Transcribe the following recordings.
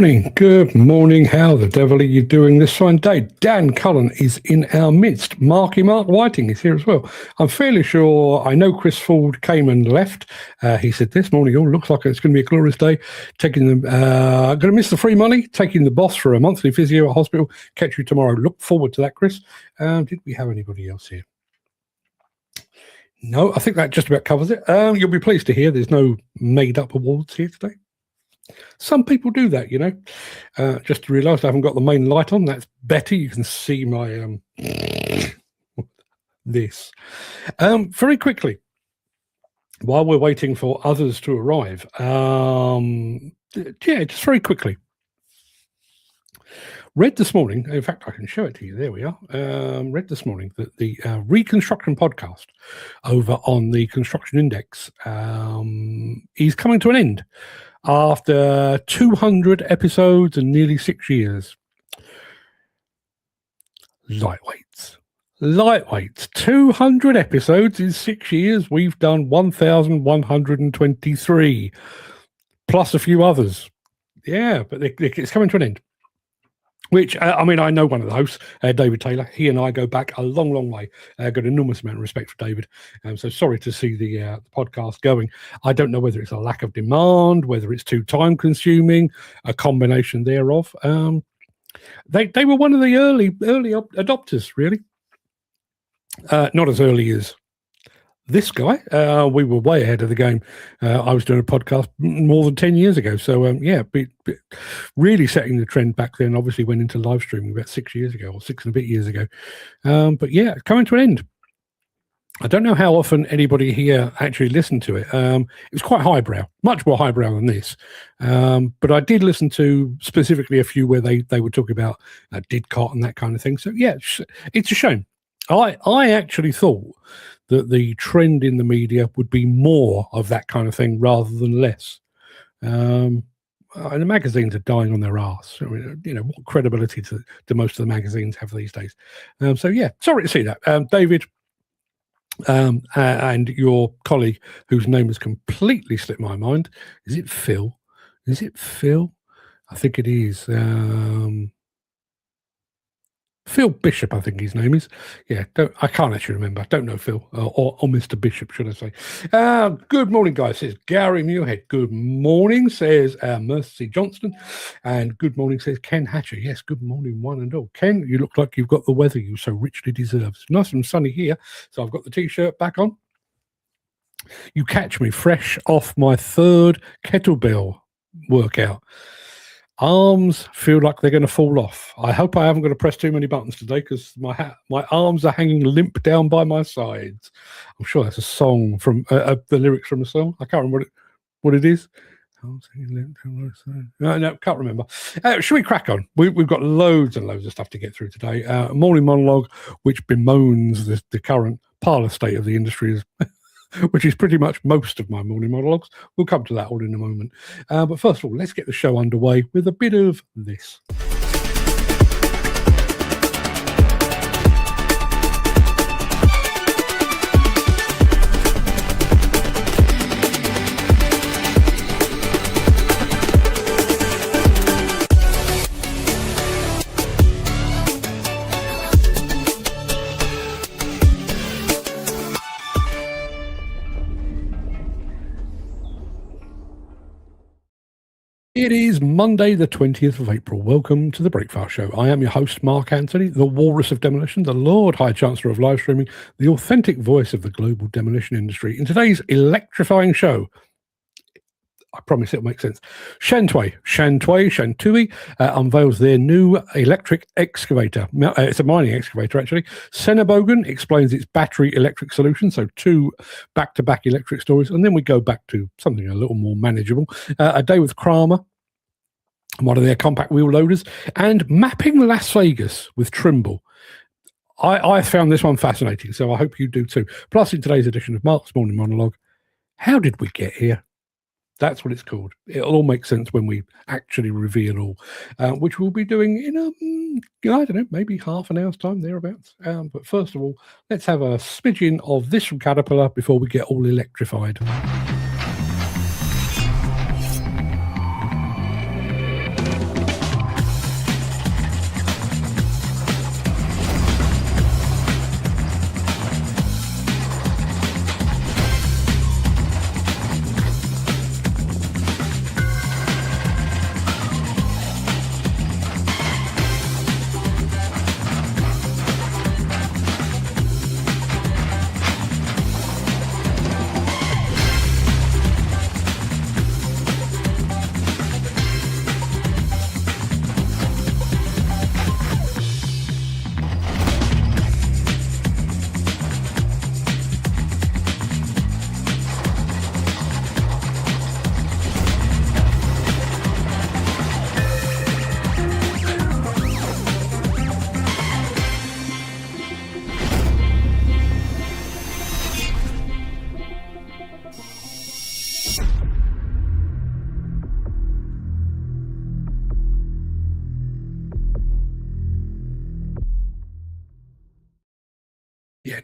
Good morning. How the devil are you doing this fine day? Dan Cullen is in our midst. Mark Whiting is here as well. I'm fairly sure, I know Chris Ford came and left. He said this morning, looks like it's going to be a glorious day. Going to miss the free money, taking the boss for a monthly physio at hospital. Catch you tomorrow. Look forward to that, Chris. Did we have anybody else here? No, I think that just about covers it. You'll be pleased to hear there's no made-up awards here today. Some people do that, just realised I haven't got the main light on. That's better. You can see my this. Very quickly, while we're waiting for others to arrive, just very quickly. Read this morning, in fact, I can show it to you. There we are. Read this morning that the Reconstruction podcast over on the Construction Index is coming to an end after 200 episodes and nearly 6 years. Lightweights. 200 episodes in 6 years. We've done 1,123, plus a few others. Yeah, but it's coming to an end. Which, I know one of the hosts, David Taylor. He and I go back a long, long way. Got an enormous amount of respect for David. So sorry to see the podcast going. I don't know whether it's a lack of demand, whether it's too time-consuming, a combination thereof. They were one of the early adopters, really. Not as early as this guy. We were way ahead of the game. I was doing a podcast more than 10 years ago. So, really setting the trend back then. Obviously went into live streaming about 6 years ago, or 6 and a bit years ago. But yeah, coming to an end. I don't know how often anybody here actually listened to it. It was quite highbrow, much more highbrow than this. But I did listen to specifically a few where they were talking about Didcot and that kind of thing. So yeah, it's a shame. I actually thought that the trend in the media would be more of that kind of thing rather than less. And the magazines are dying on their arse. What credibility do most of the magazines have these days? So yeah, sorry to see that. David and your colleague, whose name has completely slipped my mind. Is it Phil? I think it is. Phil Bishop, I think his name is. Yeah, I can't actually remember. Don't know Phil, or Mr. Bishop, should I say. Good morning, guys, says Gary Muirhead. Good morning, says Mercy Johnston. And good morning, says Ken Hatcher. Yes, good morning, one and all. Ken, you look like you've got the weather you so richly deserve. It's nice and sunny here, so I've got the T-shirt back on. You catch me fresh off my third kettlebell workout. Arms feel like they're going to fall off. I hope I haven't got to press too many buttons today because my arms are hanging limp down by my sides. I'm sure that's a song from the lyrics from a song. I can't remember what it is. No, can't remember. Should we crack on? We've got loads and loads of stuff to get through today. Morning monologue, which bemoans the current parlor state of the industry, which is pretty much most of my morning monologues. We'll come to that all in a moment. But first of all, let's get the show underway with a bit of this. It is Monday, the 20th of April. Welcome to the Breakfast Show. I am your host, Mark Anthony, the Walrus of Demolition, the Lord High Chancellor of live streaming, the authentic voice of the global demolition industry. In today's electrifying show, I promise it'll make sense. Shantui unveils their new electric excavator. It's a mining excavator, actually. Sennebogen explains its battery electric solution, so 2 back-to-back electric stories, and then we go back to something a little more manageable. A day with Kramer, one of their compact wheel loaders, and mapping Las Vegas with Trimble. I found this one fascinating, so I hope you do too. Plus, in today's edition of Mark's Morning Monologue, how did we get here? That's what it's called. It'll all make sense when we actually reveal all, which we'll be doing in I don't know, maybe half an hour's time, thereabouts. But first of all, let's have a smidgen of this from Caterpillar before we get all electrified.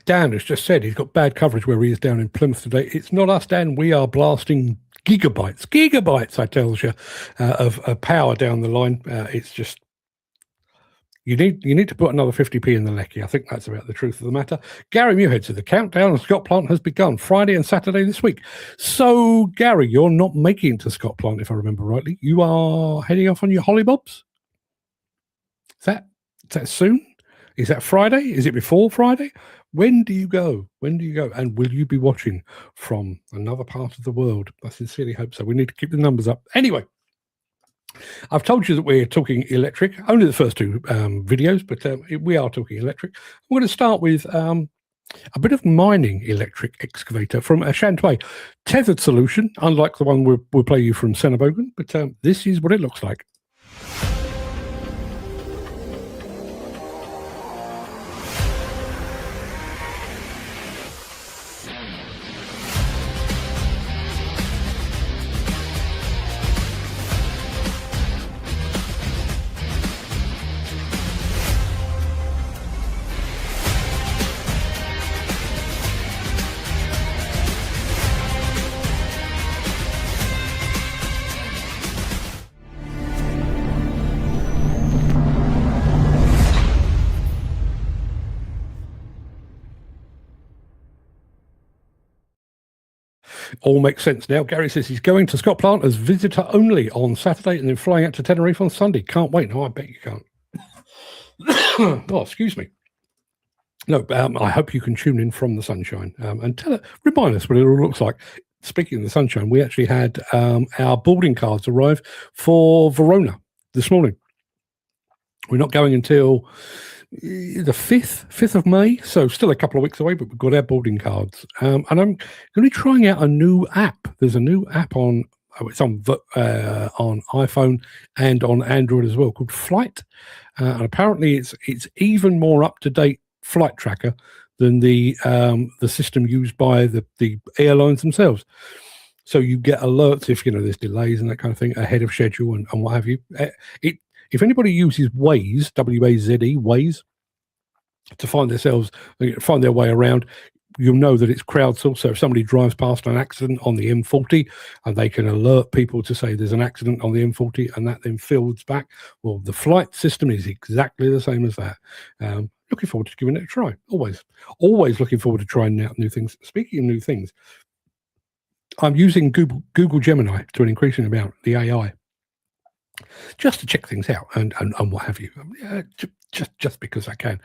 Dan has just said he's got bad coverage where he is down in Plymouth today. It's not us, Dan. We are blasting gigabytes, I tells you, of power down the line. It's just, you need to put another 50p in the lecky. I think that's about the truth of the matter. Gary Muirhead said the countdown of Scott Plant has begun Friday and Saturday this week. So, Gary, you're not making it to Scott Plant, if I remember rightly. You are heading off on your hollybobs? Is that soon? Is that Friday? Is it before Friday? When do you go? And will you be watching from another part of the world? I sincerely hope so. We need to keep the numbers up. Anyway, I've told you that we're talking electric, only the first two videos, but we are talking electric. We're going to start with a bit of mining electric excavator from a Shantui tethered solution, unlike the one we'll play you from Sennebogen, but this is what it looks like. All makes sense now. Gary says he's going to Scott Plant as visitor only on Saturday and then flying out to Tenerife on Sunday. Can't wait. No, I bet you can't. Oh, excuse me. No, I hope you can tune in from the sunshine and remind us what it all looks like. Speaking of the sunshine, we actually had our boarding cards arrive for Verona this morning. We're not going until the 5th of May, so still a couple of weeks away, but we've got our boarding cards. And I'm going to be trying out a new app. There's a new app it's on iPhone and on Android as well, called Flight. And apparently it's even more up-to-date flight tracker than the system used by the airlines themselves. So you get alerts if there's delays and that kind of thing ahead of schedule and what have you. If anybody uses Waze, W-A-Z-E, Waze, to find their way around, you'll know that it's crowdsourced. So if somebody drives past an accident on the M40 and they can alert people to say there's an accident on the M40 and that then fields back, well, the flight system is exactly the same as that. Looking forward to giving it a try. Always looking forward to trying out new things. Speaking of new things, I'm using Google Gemini to an increasing amount, the AI, just to check things out and what have you. Just because I can.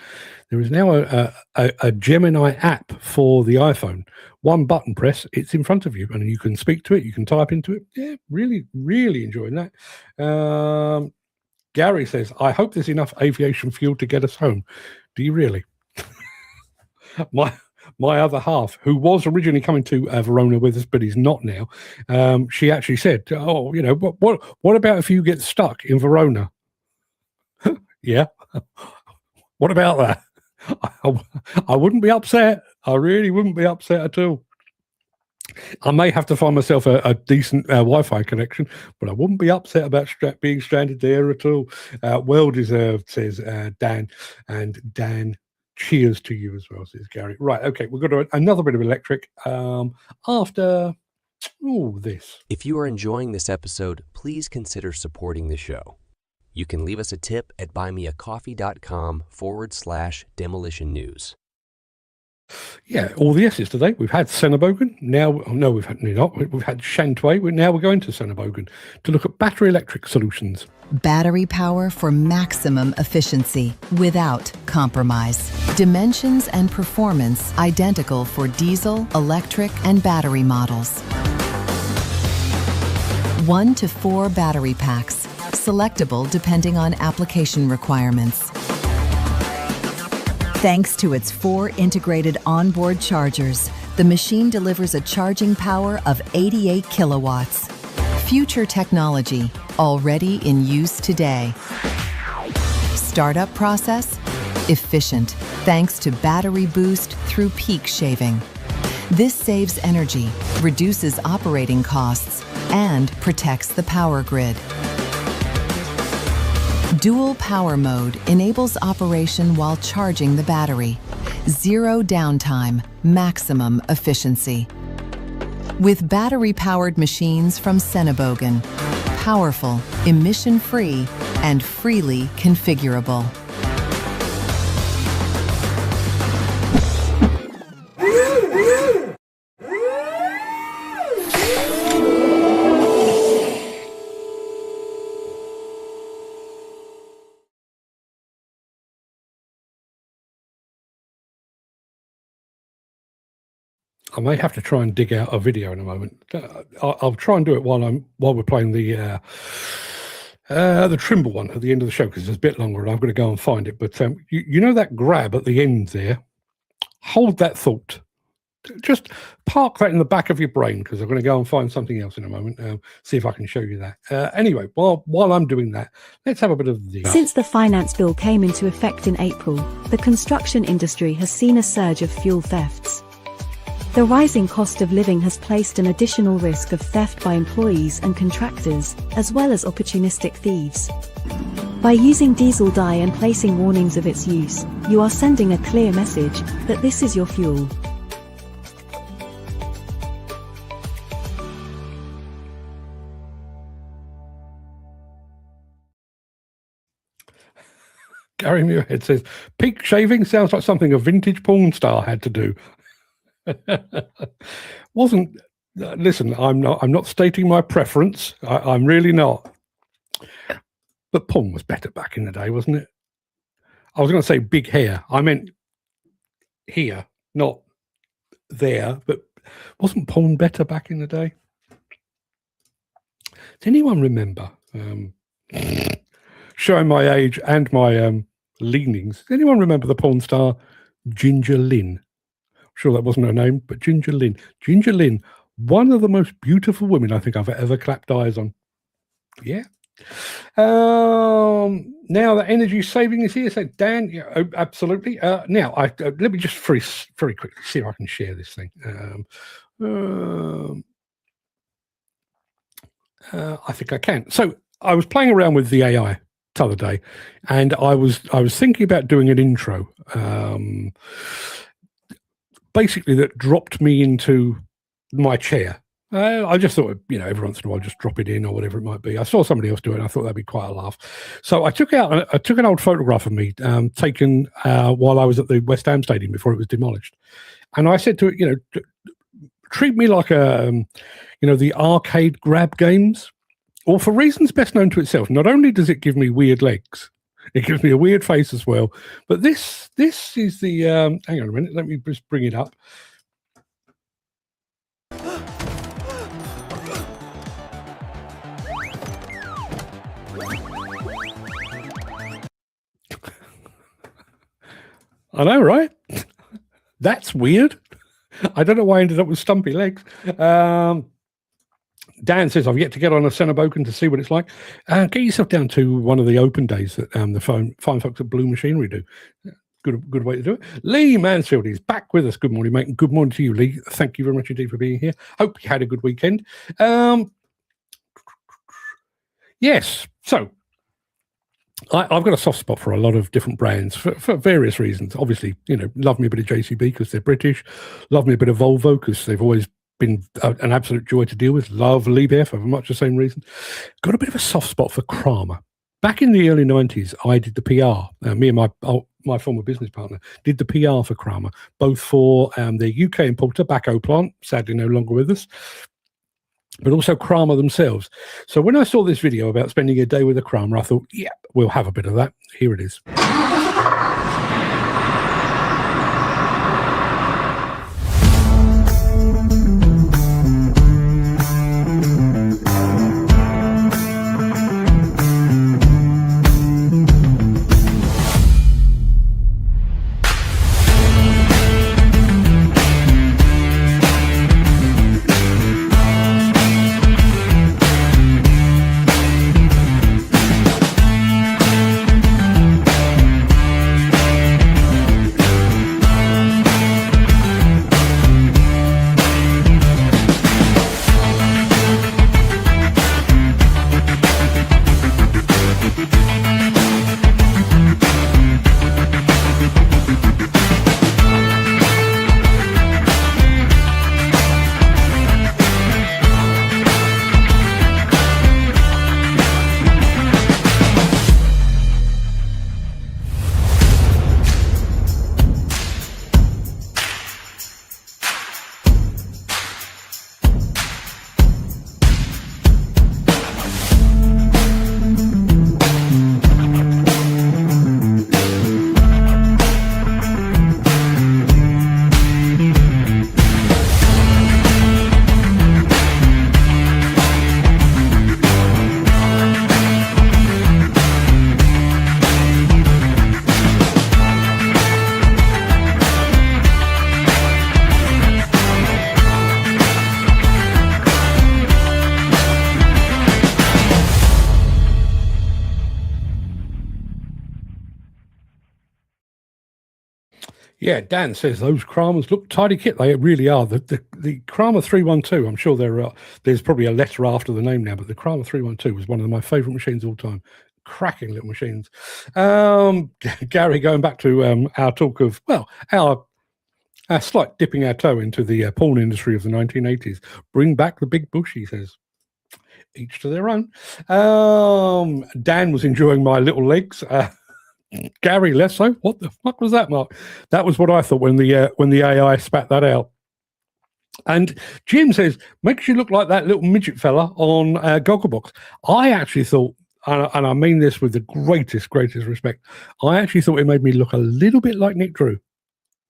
There is now a Gemini app for the iPhone. One button press, it's in front of you, and you can speak to it. You can type into it. Yeah, really, really enjoying that. Gary says, "I hope there's enough aviation fuel to get us home." Do you really? My other half, who was originally coming to Verona with us, but he's not now, she actually said, "Oh, what about if you get stuck in Verona?" Yeah. What about that? I wouldn't be upset. I really wouldn't be upset at all. I may have to find myself a decent Wi-Fi connection, but I wouldn't be upset about being stranded there at all. Well deserved, says Dan. And Dan, cheers to you as well, says Gary. Right, okay, we've got another bit of electric after this. If you are enjoying this episode, please consider supporting the show. You can leave us a tip at buymeacoffee.com/demolition news. Yeah, all the S's today. We've had Sennebogen. We've had Shantui. Now we're going to Sennebogen to look at battery electric solutions. Battery power for maximum efficiency without compromise. Dimensions and performance identical for diesel, electric, and battery models. 1 to 4 battery packs, selectable depending on application requirements. Thanks to its 4 integrated onboard chargers, the machine delivers a charging power of 88 kilowatts. Future technology, already in use today. Startup process? Efficient, thanks to battery boost through peak shaving. This saves energy, reduces operating costs, and protects the power grid. Dual power mode enables operation while charging the battery. Zero downtime, maximum efficiency. With battery-powered machines from Sennebogen, powerful, emission-free, and freely configurable. I may have to try and dig out a video in a moment. I'll try and do it while we're playing the Trimble one at the end of the show, because it's a bit longer and I'm going to go and find it. But you know that grab at the end there? Hold that thought. Just park that in the back of your brain, because I'm going to go and find something else in a moment. See if I can show you that. Anyway, while I'm doing that, let's have a bit of the... Since the finance bill came into effect in April, the construction industry has seen a surge of fuel thefts. The rising cost of living has placed an additional risk of theft by employees and contractors, as well as opportunistic thieves. By using diesel dye and placing warnings of its use, you are sending a clear message that this is your fuel. Gary Muirhead says, peak shaving sounds like something a vintage porn star had to do. Wasn't listen, I'm not stating my preference. I'm really not. But porn was better back in the day, wasn't it? I was going to say big hair. I meant here, not there. But wasn't porn better back in the day? Does anyone remember? Showing my age and my leanings. Does anyone remember the porn star Ginger Lynn? Sure that wasn't her name, but Ginger Lynn. Ginger Lynn, one of the most beautiful women I think I've ever clapped eyes on. Yeah. Now that energy saving is here, so Dan, yeah, absolutely. Now, let me just very quickly see if I can share this thing. I think I can. So I was playing around with the AI the other day, and I was thinking about doing an intro. Basically, that dropped me into my chair. I just thought, every once in a while, just drop it in or whatever it might be. I saw somebody else do it, and I thought that'd be quite a laugh. So I took an old photograph of me taken while I was at the West Ham Stadium before it was demolished, and I said to it, treat me like the arcade grab games, or for reasons best known to itself. Not only does it give me weird legs, it gives me a weird face as well. But this is the hang on a minute, let me just bring it up. I know, right? That's weird. I don't know why I ended up with stumpy legs. Dan says, I've yet to get on a Sennebogen to see what it's like. Get yourself down to one of the open days that the fine folks at Blue Machinery do. Good way to do it. Lee Mansfield is back with us. Good morning, mate. And good morning to you, Lee. Thank you very much indeed for being here. Hope you had a good weekend. Yes, so I've got a soft spot for a lot of different brands for various reasons. Obviously, love me a bit of JCB because they're British. Love me a bit of Volvo because they've always been an absolute joy to deal with. Love Liebherr for much the same reason. Got a bit of a soft spot for Kramer. Back in the early 90s, I did the PR. Me and my former business partner did the PR for Kramer, both for their UK import tobacco plant, sadly no longer with us, but also Kramer themselves. So when I saw this video about spending a day with a Kramer, I thought, yeah, we'll have a bit of that. Here it is. Yeah, Dan says those Kramers look tidy kit. They really are. The Kramer 312, I'm sure there's probably a letter after the name now, but the Kramer 312 was one of my favourite machines of all time. Cracking little machines. Gary, going back to our talk of, well, our slight dipping our toe into the porn industry of the 1980s. Bring back the big bush, he says. Each to their own. Dan was enjoying my little legs. Gary, less so. What the fuck was that, Mark? That was what I thought when the AI spat that out. And Jim says, makes you look like that little midget fella on Gogglebox. I actually thought, and I mean this with the greatest respect, I actually thought it made me look a little bit like Nick Drew.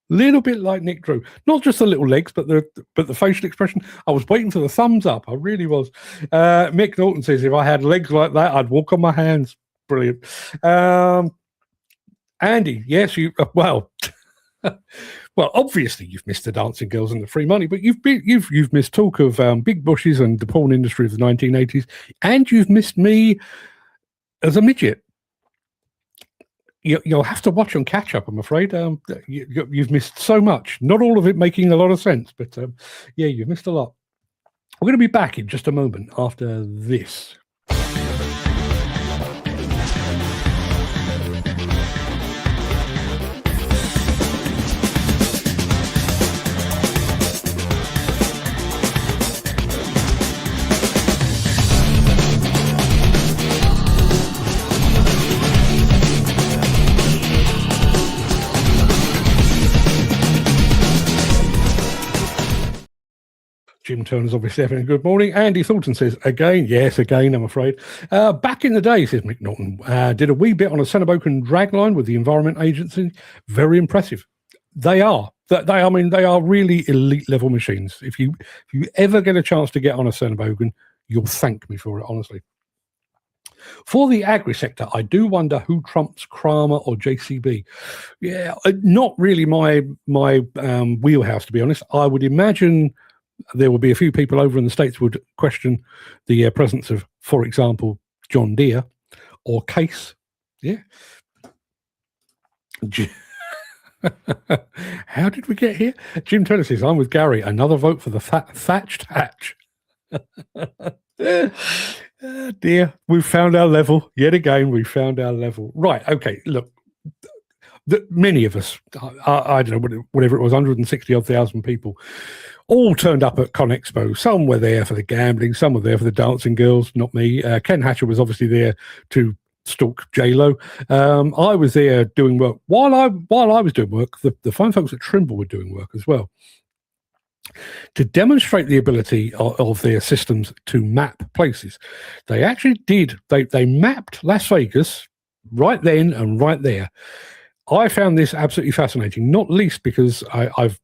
Little bit like Nick Drew. Not just the little legs, but the facial expression. I was waiting for the thumbs up. I really was. Mick Norton says, if I had legs like that, I'd walk on my hands. Brilliant. Andy, yes, well, obviously you've missed the dancing girls and the free money, but you've missed talk of big bushes and the porn industry of the 1980s, and you've missed me as a midget. You'll have to watch on catch up, I'm afraid. You've missed so much. Not all of it making a lot of sense, but yeah, you've missed a lot. We're going to be back in just a moment after this. Jim Turner's obviously having a good morning. Andy Thornton says, again, yes, again, I'm afraid. Back in the day, says Mick Norton, did a wee bit on a Sennebogen dragline with the Environment Agency. Very impressive. They are. They are really elite level machines. If you ever get a chance to get on a Sennebogen, you'll thank me for it, honestly. For the agri sector, I do wonder who trumps Kramer or JCB. Yeah, not really my wheelhouse, to be honest. I would imagine there will be a few people over in the States would question the presence of, for example, John Deere or Case. Yeah. How did we get here? Jim Turner says, I'm with Gary. Another vote for the thatched hatch. Dear, we've found our level. Yet again, we found our level. Right. Okay. Look, many of us, I don't know, whatever it was, 160,000 people, all turned up at ConExpo. Some were there for the gambling, some were there for the dancing girls, not me. Ken Hatcher was obviously there to stalk J-Lo. I was there doing work. While I was doing work, the fine folks at Trimble were doing work as well, to demonstrate the ability of their systems to map places. They actually did. They mapped Las Vegas right then and right there. I found this absolutely fascinating, not least because I've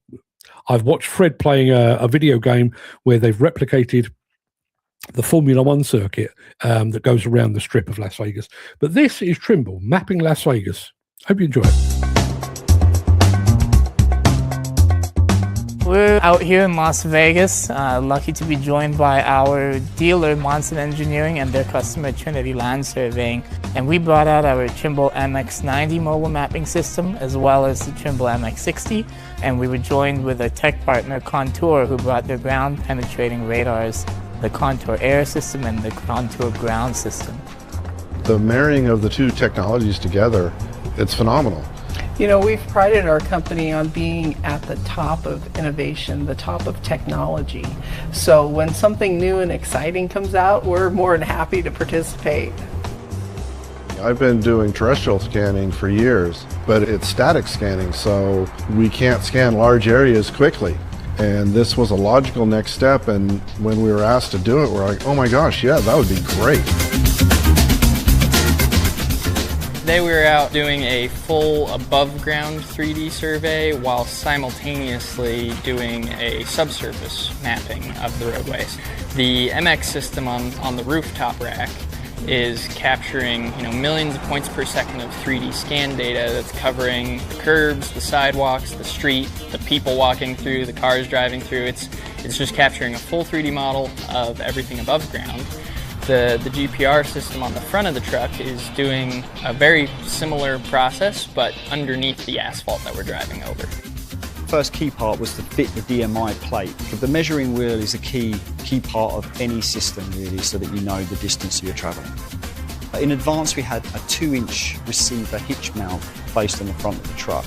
watched Fred playing a video game where they've replicated the Formula One circuit that goes around the strip of Las Vegas. But this is Trimble mapping Las Vegas. Hope you enjoy it. We're out here in Las Vegas, lucky to be joined by our dealer, Monson Engineering, and their customer, Trinity Land Surveying. And we brought out our Trimble MX90 mobile mapping system, as well as the Trimble MX60. And we were joined with a tech partner, Contour, who brought their ground-penetrating radars, the Contour Air system and the Contour Ground system. The marrying of the two technologies together, it's phenomenal. You know, we've prided our company on being at the top of innovation, the top of technology. So when something new and exciting comes out, we're more than happy to participate. I've been doing terrestrial scanning for years, but it's static scanning, so we can't scan large areas quickly. And this was a logical next step, and when we were asked to do it, we're like, oh my gosh, yeah, that would be great. Today we were out doing a full above-ground 3D survey while simultaneously doing a subsurface mapping of the roadways. The MX system on the rooftop rack is capturing millions of points per second of 3D scan data that's covering the curbs, the sidewalks, the street, the people walking through, the cars driving through. It's just capturing a full 3D model of everything above ground. The GPR system on the front of the truck is doing a very similar process, but underneath the asphalt that we're driving over. First key part was to fit the DMI plate. The measuring wheel is a key part of any system really, so that you know the distance you're traveling. In advance we had a 2-inch receiver hitch mount placed on the front of the truck.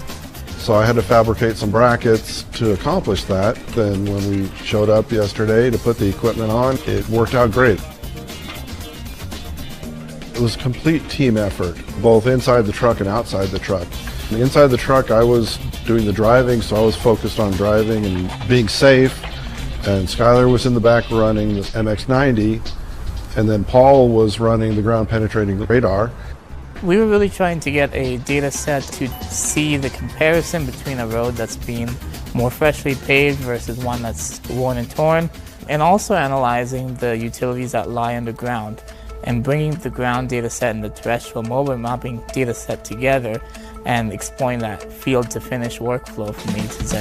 So I had to fabricate some brackets to accomplish that. Then when we showed up yesterday to put the equipment on, it worked out great. It was a complete team effort, both inside the truck and outside the truck. Inside the truck, I was doing the driving, so I was focused on driving and being safe. And Skylar was in the back running the MX-90, and then Paul was running the ground penetrating radar. We were really trying to get a data set to see the comparison between a road that's been more freshly paved versus one that's worn and torn, and also analyzing the utilities that lie underground and bringing the ground data set and the terrestrial mobile mapping data set together and exploring that field to finish workflow from A to Z.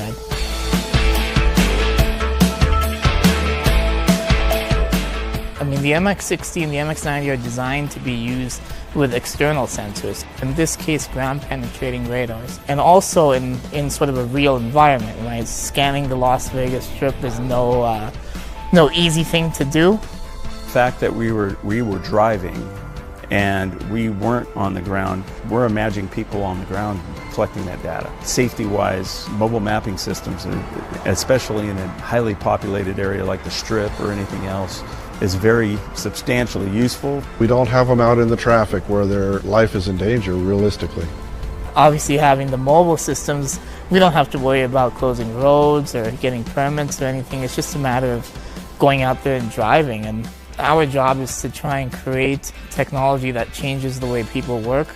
I mean, the MX-60 and the MX-90 are designed to be used with external sensors, in this case ground penetrating radars, and also in sort of a real environment, right? Scanning the Las Vegas Strip is no easy thing to do. The fact that we were driving and we weren't on the ground, we're imagining people on the ground collecting that data. Safety-wise, mobile mapping systems, especially in a highly populated area like the Strip or anything else, is very substantially useful. We don't have them out in the traffic where their life is in danger, realistically. Obviously, having the mobile systems, we don't have to worry about closing roads or getting permits or anything. It's just a matter of going out there and driving. And our job is to try and create technology that changes the way people work.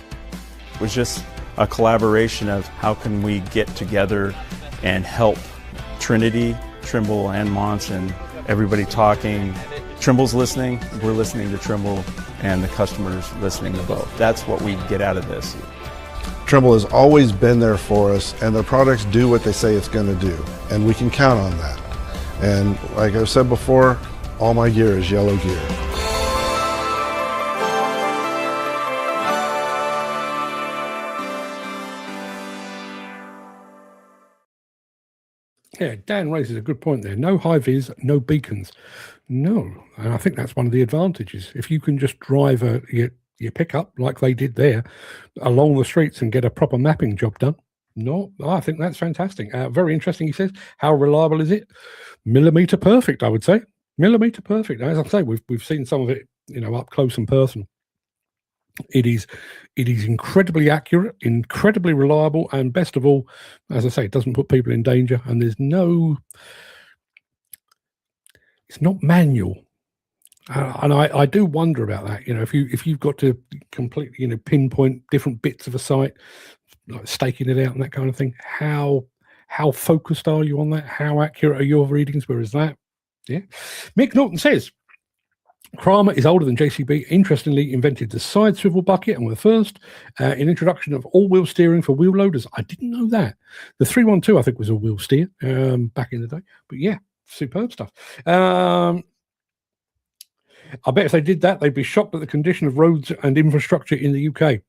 It was just a collaboration of how can we get together and help Trinity, Trimble, and Monson, everybody talking. Trimble's listening, we're listening to Trimble, and the customer's listening to both. That's what we get out of this. Trimble has always been there for us, and their products do what they say it's going to do, and we can count on that. And like I've said before, all my gear is yellow gear. Yeah, Dan raises a good point there. No high-vis, no beacons. No, and I think that's one of the advantages. If you can just drive your pickup, like they did there, along the streets and get a proper mapping job done, no, I think that's fantastic. Very interesting, he says. How reliable is it? Millimeter perfect, I would say. Millimeter perfect. As I say, we've seen some of it, up close and personal. It is incredibly accurate, incredibly reliable, and best of all, as I say, it doesn't put people in danger. And it's not manual. And I do wonder about that. If you've got to completely pinpoint different bits of a site, like staking it out and that kind of thing, how focused are you on that? How accurate are your readings? Where is that? Yeah. Mick Norton says, Kramer is older than JCB. Interestingly, invented the side swivel bucket and were the first in introduction of all-wheel steering for wheel loaders. I didn't know that. The 312, I think, was all-wheel steer back in the day. But yeah, superb stuff. I bet if they did that, they'd be shocked at the condition of roads and infrastructure in the UK.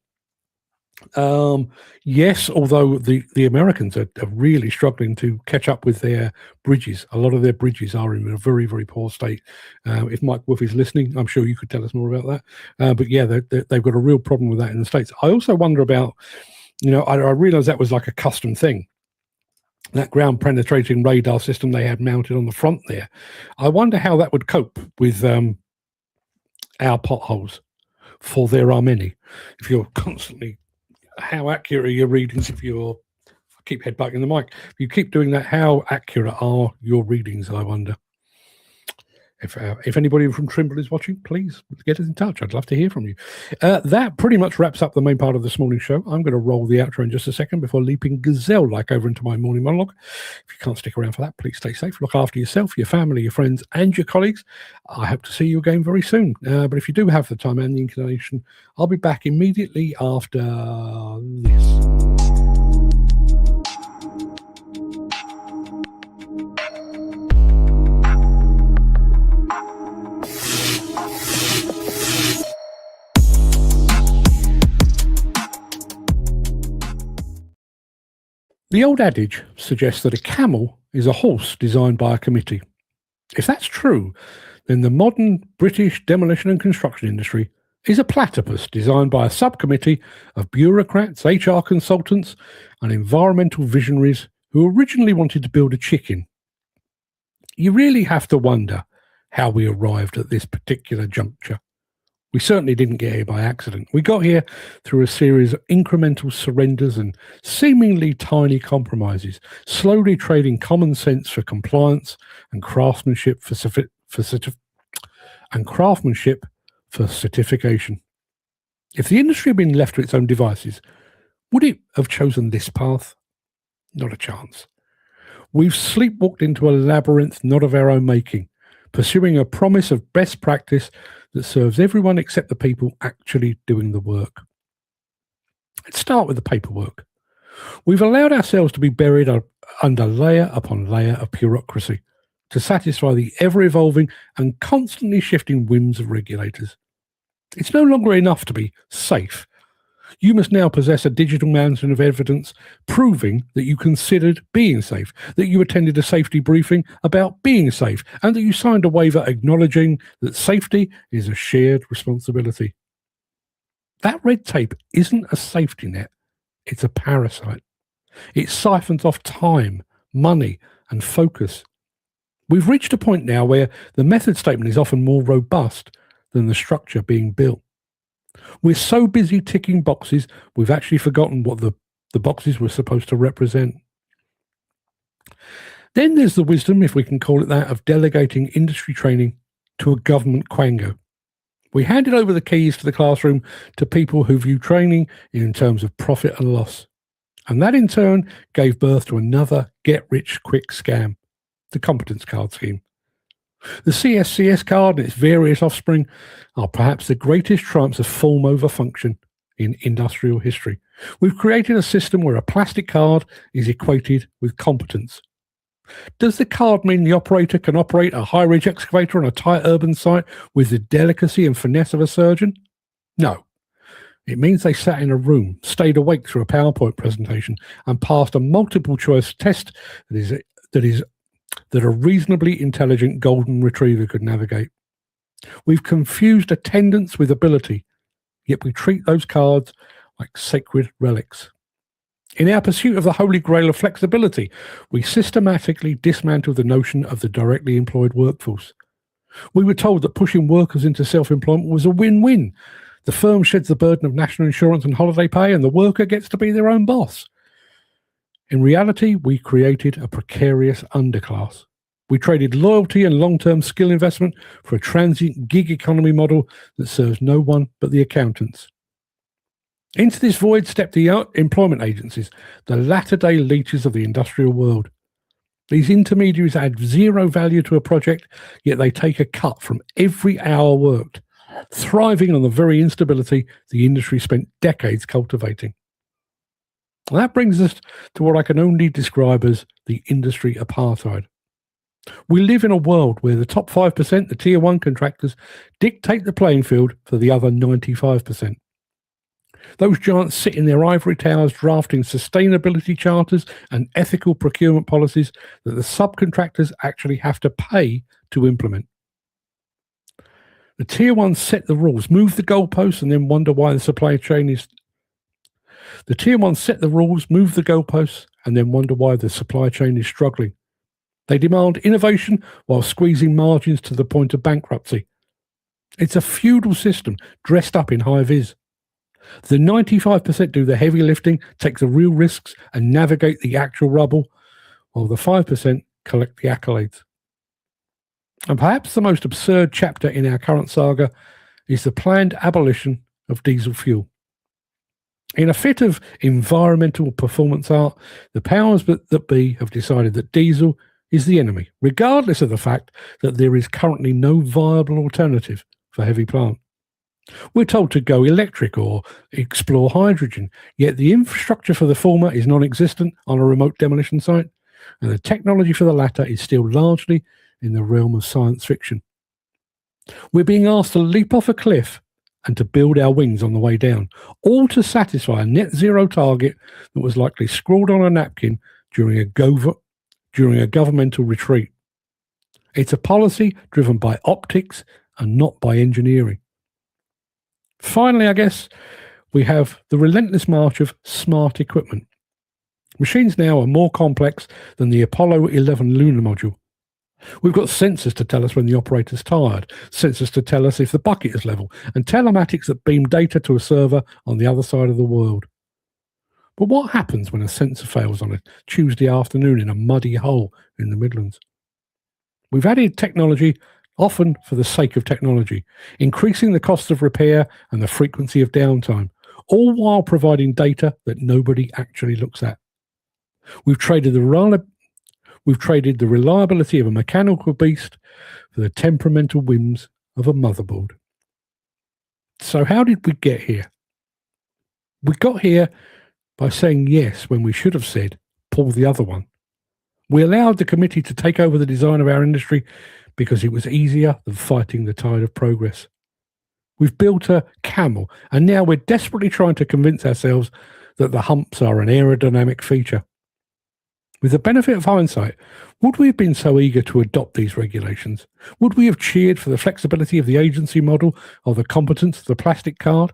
Yes, although the Americans are really struggling to catch up with their bridges. A lot of their bridges are in a very, very poor state. If Mike Wolf is listening, I'm sure you could tell us more about that. But yeah, they've got a real problem with that in the States. I also wonder about, I realize that was like a custom thing. That ground penetrating radar system they had mounted on the front there. I wonder how that would cope with our potholes, for there are many. If you're constantly, how accurate are your readings? I keep headbutting the mic. If you keep doing that, how accurate are your readings, I wonder? If anybody from Trimble is watching, please get us in touch. I'd love to hear from you. That pretty much wraps up the main part of this morning's show. I'm going to roll the outro in just a second before leaping gazelle-like over into my morning monologue. If you can't stick around for that, please stay safe. Look after yourself, your family, your friends, and your colleagues. I hope to see you again very soon. But if you do have the time and the inclination, I'll be back immediately after this. The old adage suggests that a camel is a horse designed by a committee. If that's true, then the modern British demolition and construction industry is a platypus designed by a subcommittee of bureaucrats, HR consultants, and environmental visionaries who originally wanted to build a chicken. You really have to wonder how we arrived at this particular juncture. We certainly didn't get here by accident. We got here through a series of incremental surrenders and seemingly tiny compromises, slowly trading common sense for compliance and craftsmanship for certification. If the industry had been left to its own devices, would it have chosen this path? Not a chance. We've sleepwalked into a labyrinth not of our own making, pursuing a promise of best practice that serves everyone except the people actually doing the work. Let's start with the paperwork. We've allowed ourselves to be buried under layer upon layer of bureaucracy to satisfy the ever-evolving and constantly shifting whims of regulators. It's no longer enough to be safe. You must now possess a digital mountain of evidence proving that you considered being safe, that you attended a safety briefing about being safe, and that you signed a waiver acknowledging that safety is a shared responsibility. That red tape isn't a safety net, it's a parasite. It siphons off time, money, and focus. We've reached a point now where the method statement is often more robust than the structure being built. We're so busy ticking boxes, we've actually forgotten what the boxes were supposed to represent. Then there's the wisdom, if we can call it that, of delegating industry training to a government quango. We handed over the keys to the classroom to people who view training in terms of profit and loss. And that in turn gave birth to another get-rich-quick scam, the competence card scheme. The CSCS card and its various offspring are perhaps the greatest triumphs of form over function in industrial history. We've created a system where a plastic card is equated with competence. Does the card mean the operator can operate a high-ridge excavator on a tight urban site with the delicacy and finesse of a surgeon? No. It means they sat in a room, stayed awake through a PowerPoint presentation, and passed a multiple-choice test that a reasonably intelligent golden retriever could navigate. We've confused attendance with ability, yet we treat those cards like sacred relics. In our pursuit of the holy grail of flexibility, we systematically dismantled the notion of the directly employed workforce. We were told that pushing workers into self-employment was a win-win. The firm sheds the burden of national insurance and holiday pay, and the worker gets to be their own boss. In reality, we created a precarious underclass. We traded loyalty and long-term skill investment for a transient gig economy model that serves no one but the accountants. Into this void stepped the employment agencies, the latter-day leeches of the industrial world. These intermediaries add zero value to a project, yet they take a cut from every hour worked, thriving on the very instability the industry spent decades cultivating. And that brings us to what I can only describe as the industry apartheid. We live in a world where the top 5%, the tier 1 contractors, dictate the playing field for the other 95%. Those giants sit in their ivory towers drafting sustainability charters and ethical procurement policies that the subcontractors actually have to pay to implement. The tier 1 set the rules, move the goalposts, and then wonder why the supply chain is... The tier 1 set the rules, move the goalposts, and then wonder why the supply chain is struggling. They demand innovation while squeezing margins to the point of bankruptcy. It's a feudal system dressed up in high-vis. The 95% do the heavy lifting, take the real risks, and navigate the actual rubble, while the 5% collect the accolades. And perhaps the most absurd chapter in our current saga is the planned abolition of diesel fuel. In a fit of environmental performance art, the powers that be have decided that diesel is the enemy, regardless of the fact that there is currently no viable alternative for heavy plant. We're told to go electric or explore hydrogen, yet the infrastructure for the former is non-existent on a remote demolition site, and the technology for the latter is still largely in the realm of science fiction. We're being asked to leap off a cliff and to build our wings on the way down, all to satisfy a net zero target that was likely scrawled on a napkin during a governmental retreat. It's a policy driven by optics and not by engineering. Finally, I guess, we have the relentless march of smart equipment. Machines now are more complex than the Apollo 11 lunar module. We've got sensors to tell us when the operator's tired, sensors to tell us if the bucket is level, and telematics that beam data to a server on the other side of the world. But what happens when a sensor fails on a Tuesday afternoon in a muddy hole in the Midlands? We've added technology, often for the sake of technology, increasing the cost of repair and the frequency of downtime, all while providing data that nobody actually looks at. We've traded the reliability of a mechanical beast for the temperamental whims of a motherboard. So how did we get here? We got here by saying yes when we should have said, pull the other one. We allowed the committee to take over the design of our industry because it was easier than fighting the tide of progress. We've built a camel, and now we're desperately trying to convince ourselves that the humps are an aerodynamic feature. With the benefit of hindsight, would we have been so eager to adopt these regulations? Would we have cheered for the flexibility of the agency model or the competence of the plastic card?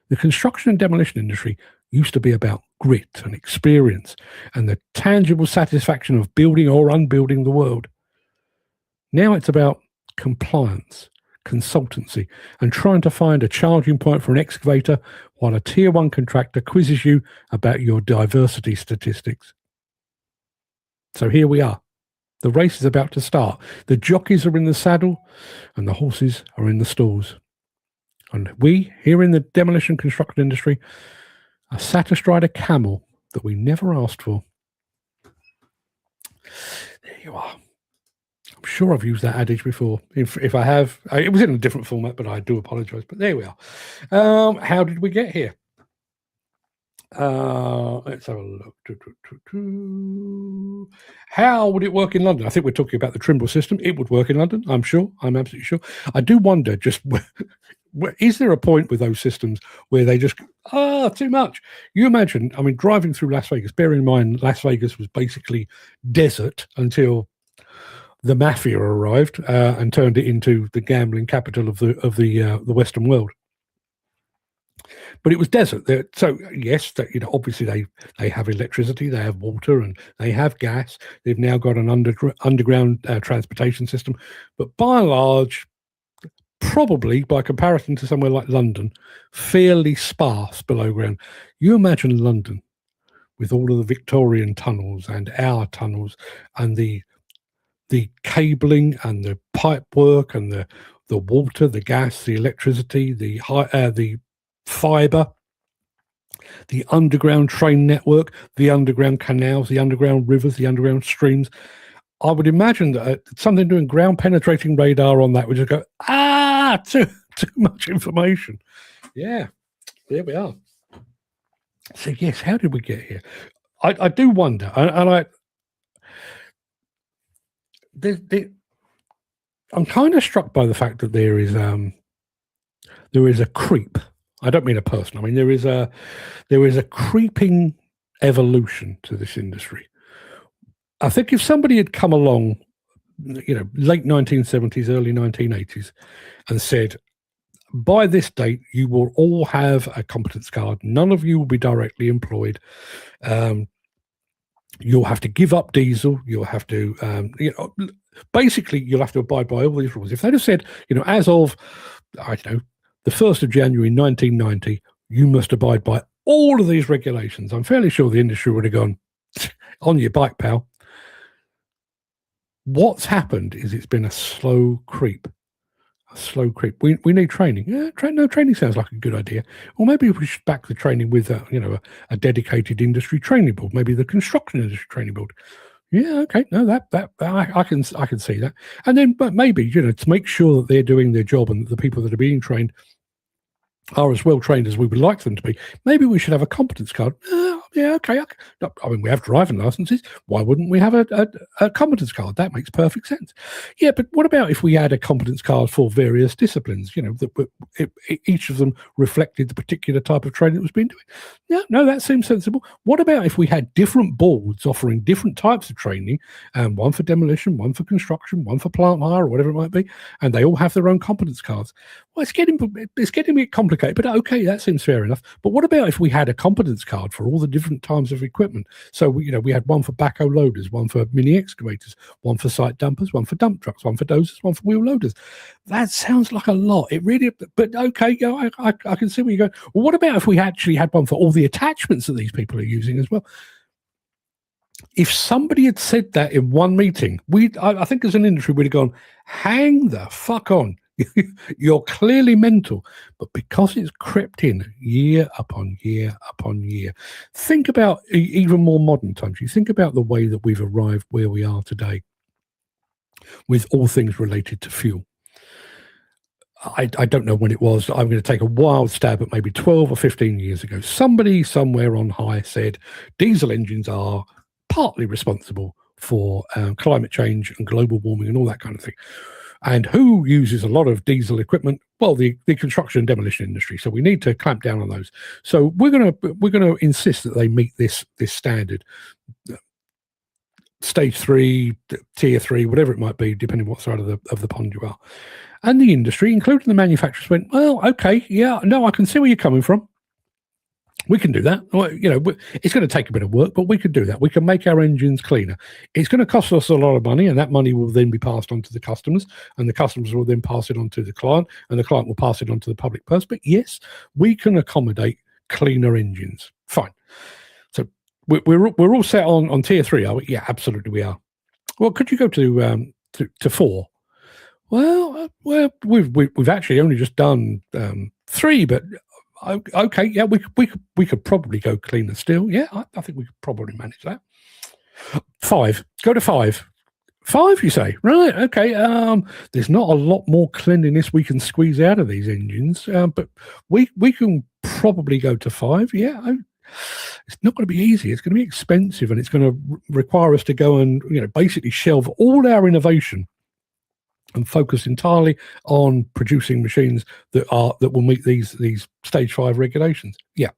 The construction and demolition industry used to be about grit and experience and the tangible satisfaction of building or unbuilding the world. Now it's about compliance, consultancy, and trying to find a charging point for an excavator while a tier 1 contractor quizzes you about your diversity statistics. So here we are. The race is about to start. The jockeys are in the saddle and the horses are in the stalls. And we, here in the demolition construction industry, are sat astride a camel that we never asked for. There you are. I'm sure I've used that adage before. If I have, it was in a different format, but I do apologise. But there we are. How did we get here? Let's have a look. How would it work in London? I think we're talking about the Trimble system. It would work in London, I'm sure. I'm absolutely sure. I do wonder, just is there a point with those systems where they just, too much? You imagine, I mean, driving through Las Vegas, bear in mind, Las Vegas was basically desert until the mafia arrived and turned it into the gambling capital of the Western world. But it was desert. So yes, obviously they have electricity, they have water, and they have gas. They've now got an underground transportation system. But by and large, probably by comparison to somewhere like London, fairly sparse below ground. You imagine London with all of the Victorian tunnels and our tunnels and the cabling and the pipe work and the water, the gas, the electricity, the fibre, the underground train network, the underground canals, the underground rivers, the underground streams. I would imagine that something doing ground penetrating radar on that would just go, too much information. Yeah, there we are. So yes, how did we get here? I do wonder, and I'm kind of struck by the fact that there is a creep. I don't mean a person. I mean there is a creeping evolution to this industry. I think if somebody had come along, late 1970s, early 1980s, and said, by this date, you will all have a competence card. None of you will be directly employed. You'll have to give up diesel. You'll have to, basically, you'll have to abide by all these rules. If they'd have said, as of, the 1st of January 1990, you must abide by all of these regulations, I'm fairly sure the industry would have gone, on your bike, pal. What's happened is it's been a slow creep. We need training. Yeah, training sounds like a good idea. Or maybe we should back the training with a dedicated industry training board. Maybe the construction industry training board. Yeah, okay. No, that I can see that. And then, but maybe to make sure that they're doing their job and that the people that are being trained are as well trained as we would like them to be. Maybe we should have a competence card. Yeah, okay. I mean, we have driving licenses. Why wouldn't we have a competence card? That makes perfect sense. Yeah, but what about if we had a competence card for various disciplines? Each of them reflected the particular type of training that was being doing. Yeah, no, that seems sensible. What about if we had different boards offering different types of training, one for demolition, one for construction, one for plant hire, or whatever it might be, and they all have their own competence cards? Well, it's getting a bit complicated, but okay, that seems fair enough. But what about if we had a competence card for all the different types of equipment? So we had one for backhoe loaders, one for mini excavators, one for site dumpers, one for dump trucks, one for dozers, one for wheel loaders. That sounds like a lot. It really, but okay, I can see where you're going. Well, what about if we actually had one for all the attachments that these people are using as well? If somebody had said that in one meeting, I think as an industry, we'd have gone, hang the fuck on. You're clearly mental. But because it's crept in year upon year upon year, think about even more modern times. You think about the way that we've arrived where we are today with all things related to fuel. I don't know when it was. I'm going to take a wild stab at maybe 12 or 15 years ago. Somebody somewhere on high said diesel engines are partly responsible for climate change and global warming and all that kind of thing. And who uses a lot of diesel equipment? Well, the construction and demolition industry. So we need to clamp down on those. So we're going to insist that they meet this standard, stage 3, tier 3, whatever it might be, depending on what side of the pond you are. And the industry, including the manufacturers, went, well, okay, yeah, no, I can see where you're coming from. We can do that. Well, it's going to take a bit of work, but we could do that. We can make our engines cleaner. It's going to cost us a lot of money, and that money will then be passed on to the customers, and the customers will then pass it on to the client, and the client will pass it on to the public purse. But yes, we can accommodate cleaner engines. Fine. So we're all set on tier 3, are we? Yeah, absolutely we are. Well, could you go to 4? Well, we've actually only just done 3, but okay, yeah, we could probably go cleaner still. Yeah, I think we could probably manage that. 5, go to 5. 5, you say? Right, okay. There's not a lot more cleanliness we can squeeze out of these engines, but we can probably go to 5. Yeah, it's not going to be easy. It's going to be expensive, and it's going to require us to go and basically shelve all our innovation and focus entirely on producing machines that will meet these stage 5 regulations. Yeah,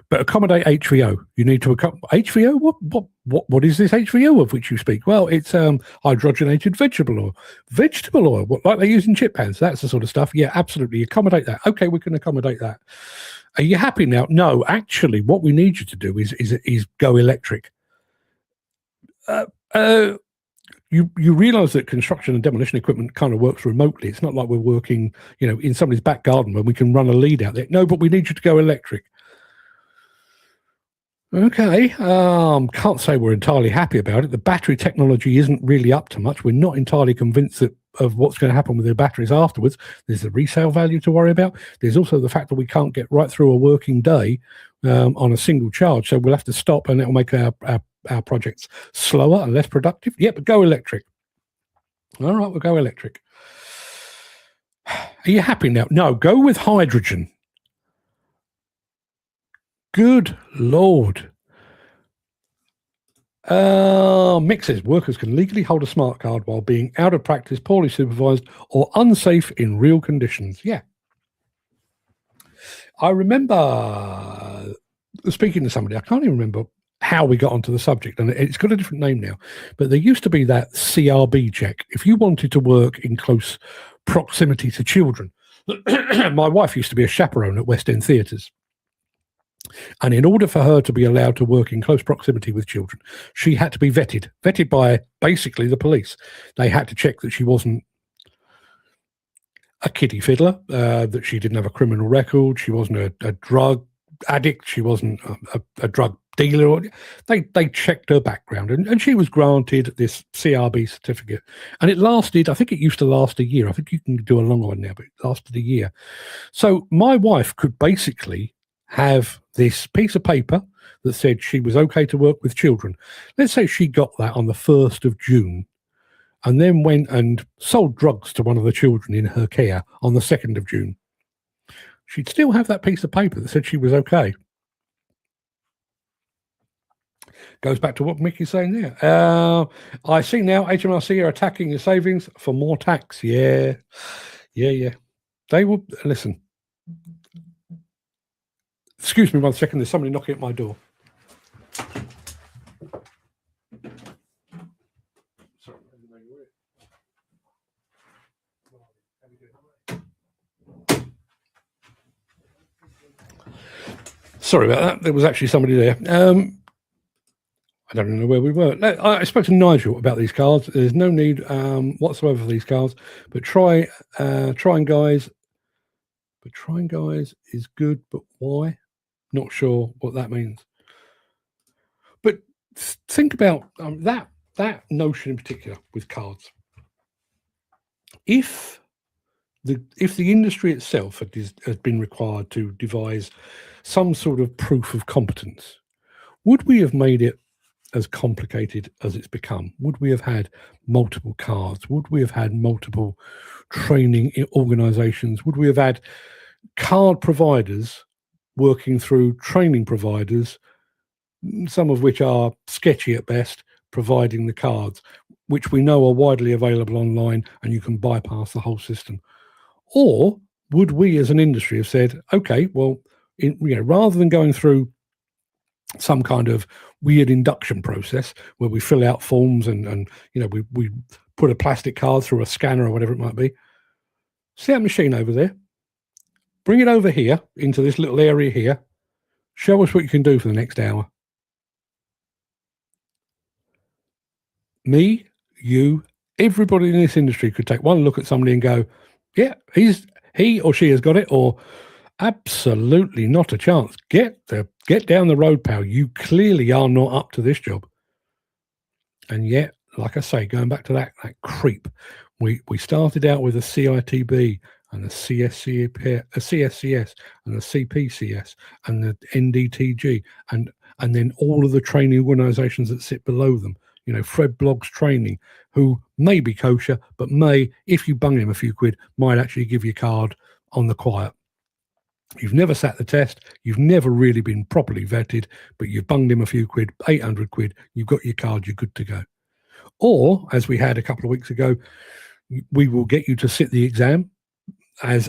but accommodate HVO. You need to HVO. What is this HVO of which you speak? Well, it's hydrogenated vegetable oil. Vegetable oil, like they use in chip pans. That's the sort of stuff. Yeah, absolutely. Accommodate that. Okay, we can accommodate that. Are you happy now? No, actually, what we need you to do is go electric. You realise that construction and demolition equipment kind of works remotely. It's not like we're working, in somebody's back garden when we can run a lead out there. No, but we need you to go electric. Okay, can't say we're entirely happy about it. The battery technology isn't really up to much. We're not entirely convinced of what's going to happen with the batteries afterwards. There's the resale value to worry about. There's also the fact that we can't get right through a working day on a single charge. So we'll have to stop, and it'll make our projects slower and less productive. Yeah, but go electric. All right, we'll go electric. Are you happy now? No, go with hydrogen. Good Lord. Mick says workers can legally hold a smart card while being out of practice, poorly supervised, or unsafe in real conditions. Yeah. I remember speaking to somebody, I can't even remember how we got onto the subject, and it's got a different name now, but there used to be that CRB check. If you wanted to work in close proximity to children, my wife used to be a chaperone at West End theatres. And in order for her to be allowed to work in close proximity with children, she had to be vetted by basically the police. They had to check that she wasn't a kiddie fiddler, that she didn't have a criminal record, she wasn't a drug addict, she wasn't a drug dealer. They checked her background, and she was granted this CRB certificate. And it lasted, I think it used to last a year. I think you can do a longer one now, but it lasted a year. So my wife could basically have this piece of paper that said she was okay to work with children. Let's say she got that on the 1st of June and then went and sold drugs to one of the children in her care on the 2nd of June. She'd still have that piece of paper that said she was okay. Goes back to what Mickey's saying there. I see now HMRC are attacking your savings for more tax. Yeah. They will listen. Excuse me 1 second. There's somebody knocking at my door. Sorry about that. There was actually somebody there. I don't know where we were. No, I spoke to Nigel about these cards. There's no need whatsoever for these cards, but trying guys. But trying guys is good, but why? Not sure what that means. But think about that notion in particular with cards. If the industry itself has been required to devise some sort of proof of competence, would we have made it as complicated as it's become? Would we have had multiple cards? Would we have had multiple training organizations? Would we have had card providers working through training providers, some of which are sketchy at best, providing the cards, which we know are widely available online and you can bypass the whole system? Or would we as an industry have said, okay, well, rather than going through some kind of weird induction process where we fill out forms and we put a plastic card through a scanner or whatever it might be, see that machine over there, bring it over here into this little area here, show us what you can do for the next hour. Me, you, everybody in this industry could take one look at somebody and go, yeah, he or she has got it, or absolutely not a chance. Get down the road, pal. You clearly are not up to this job. And yet, like I say, going back to that creep, we started out with a CITB and a CSCS and a CPCS and the NDTG and then all of the training organisations that sit below them. Fred Blogg's training, who may be kosher, but may, if you bung him a few quid, might actually give you a card on the quiet. You've never sat the test, you've never really been properly vetted, but you've bunged him a few quid, 800 quid, you've got your card, you're good to go. Or, as we had a couple of weeks ago, we will get you to sit the exam as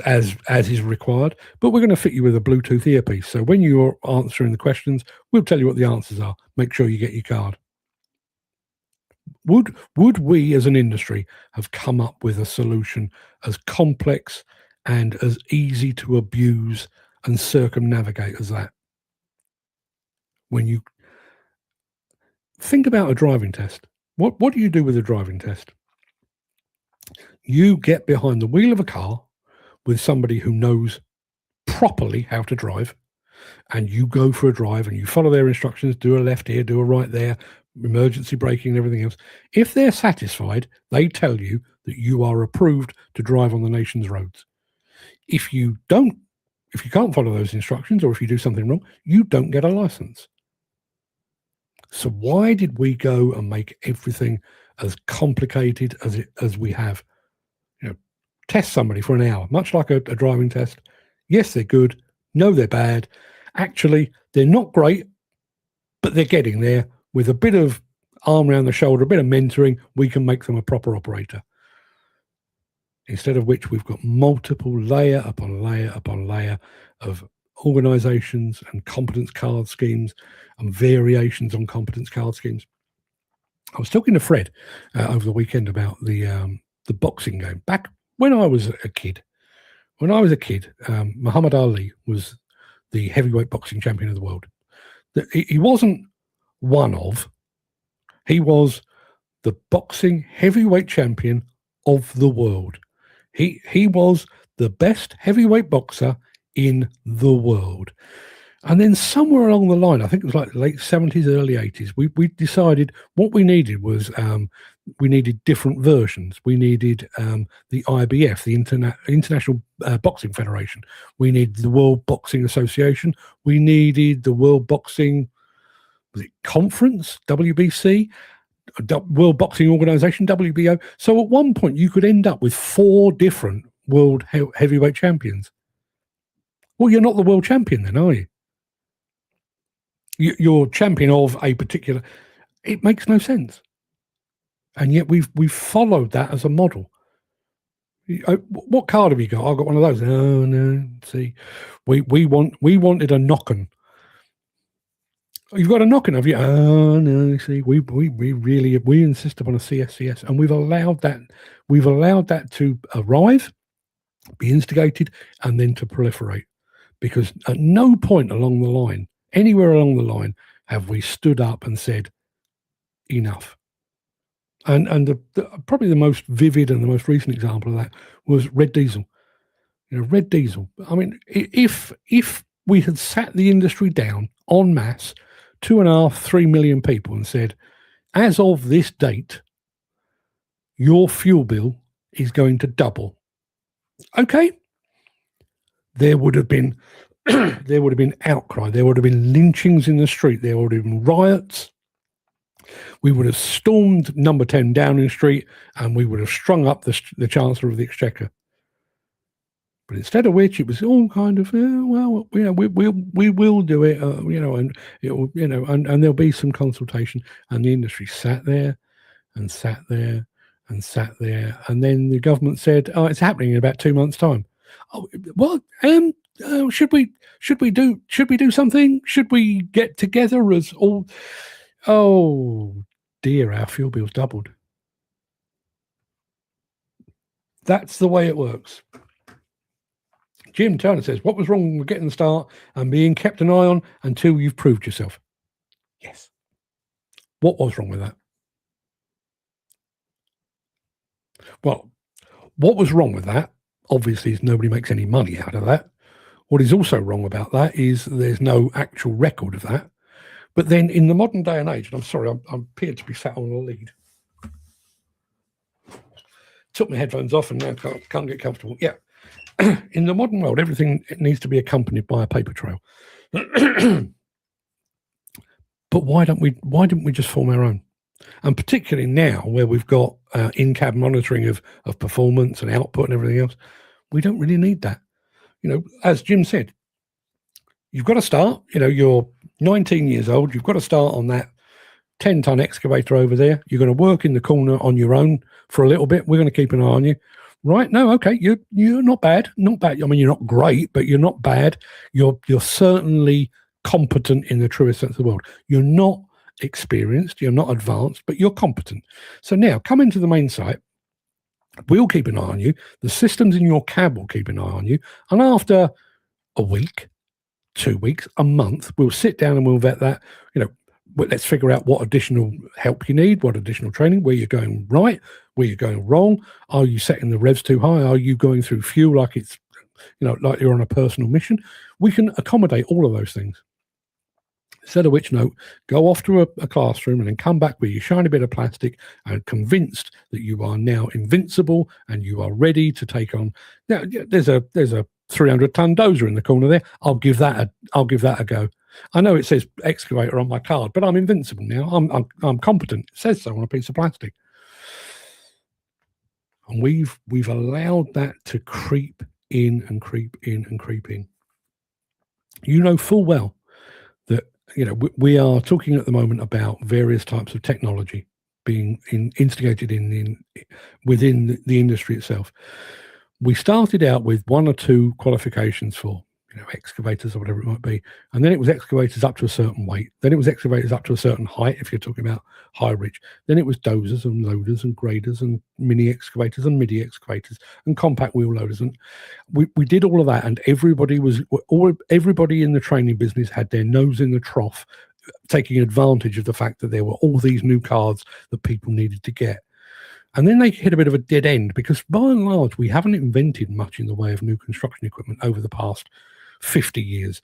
is required, but we're going to fit you with a Bluetooth earpiece. So when you're answering the questions, we'll tell you what the answers are. Make sure you get your card. Would we as an industry have come up with a solution as complex and as easy to abuse and circumnavigate as that? When you think about a driving test, what do you do with a driving test? You get behind the wheel of a car with somebody who knows properly how to drive, and you go for a drive and you follow their instructions, do a left here, do a right there, emergency braking and everything else. If they're satisfied, they tell you that you are approved to drive on the nation's roads. If you can't follow those instructions, or if you do something wrong, you don't get a license. So why did we go and make everything as complicated as we have? Test somebody for an hour, much like a driving test. Yes, they're good. No, they're bad. Actually, they're not great, but they're getting there. With a bit of arm around the shoulder, a bit of mentoring, we can make them a proper operator. Instead of which, we've got multiple layer upon layer upon layer of organisations and competence card schemes and variations on competence card schemes. I was talking to Fred over the weekend about the boxing game. Back when I was a kid, Muhammad Ali was the heavyweight boxing champion of the world. He wasn't he was the boxing heavyweight champion of the world. He was the best heavyweight boxer in the world. And then somewhere along the line, I think it was like late 70s, early 80s, we decided what we needed was we needed different versions. We needed the IBF, the International Boxing Federation. We needed the World Boxing Association. We needed the World Boxing Conference, WBC, World Boxing Organization, WBO. So at one point, you could end up with 4 different world heavyweight champions. Well, you're not the world champion then, are you? You're champion of a particular. It makes no sense, and yet we've followed that as a model. What card have you got? I've got one of those. Oh no! See, we wanted a knock-on. You've got a knock-on, have you? Oh no! See, we really insist upon a CSCS, and we've allowed that to arrive, be instigated, and then to proliferate. Because at no point along the line, anywhere along the line, have we stood up and said enough. And probably the most vivid and the most recent example of that was red diesel. Red diesel. I mean, if we had sat the industry down en masse, 2.5, 3 million people, and said, as of this date, your fuel bill is going to double. Okay. There would have been outcry. There would have been lynchings in the street. There would have been riots. We would have stormed number 10 Downing Street, and we would have strung up the Chancellor of the Exchequer. But instead of which, it was all kind of, well, we will do it, and it will, and there'll be some consultation. And the industry sat there, and sat there, and sat there, and then the government said, "Oh, it's happening in about 2 months' time." Oh, what? Should we do something? Should we get together as all? Oh dear, our fuel bill's doubled. That's the way it works. Jim Turner says, what was wrong with getting the start and being kept an eye on until you've proved yourself? Yes. What was wrong with that? Well, what was wrong with that, obviously, is nobody makes any money out of that. What is also wrong about that is there's no actual record of that. But then in the modern day and age, and I'm sorry, I appear to be sat on a lead. Took my headphones off and now can't get comfortable. Yeah. In the modern world, everything needs to be accompanied by a paper trail. But why didn't we just form our own? And particularly now, where we've got in-cab monitoring of performance and output and everything else, we don't really need that. As Jim said, you've got to start. You're 19 years old. You've got to start on that 10-ton excavator over there. You're going to work in the corner on your own for a little bit. We're going to keep an eye on you. Right? No, okay. You're not bad. Not bad. I mean, you're not great, but you're not bad. You're certainly competent in the truest sense of the word. You're not experienced. You're not advanced, but you're competent. So now come into the main site. We'll keep an eye on you. The systems in your cab will keep an eye on you. And after a week, 2 weeks, a month, we'll sit down and we'll vet that. Let's figure out what additional help you need, what additional training, where you're going right, where you're going wrong. Are you setting the revs too high? Are you going through fuel like it's, like you're on a personal mission? We can accommodate all of those things. Instead of which, go off to a classroom and then come back with your shiny bit of plastic and convinced that you are now invincible and you are ready to take on. Now, there's a 300-ton dozer in the corner there. I'll give that a go. I know it says excavator on my card, but I'm invincible now. I'm competent. It says so on a piece of plastic. And we've allowed that to creep in and creep in and creep in. You know full well that we are talking at the moment about various types of technology being instigated within the industry itself. We started out with 1 or 2 qualifications for excavators or whatever it might be. And then it was excavators up to a certain weight. Then it was excavators up to a certain height, if you're talking about high reach. Then it was dozers and loaders and graders and mini excavators and midi excavators and compact wheel loaders. And we did all of that, and everybody in the training business had their nose in the trough, taking advantage of the fact that there were all these new cards that people needed to get. And then they hit a bit of a dead end because, by and large, we haven't invented much in the way of new construction equipment over the past 50 years.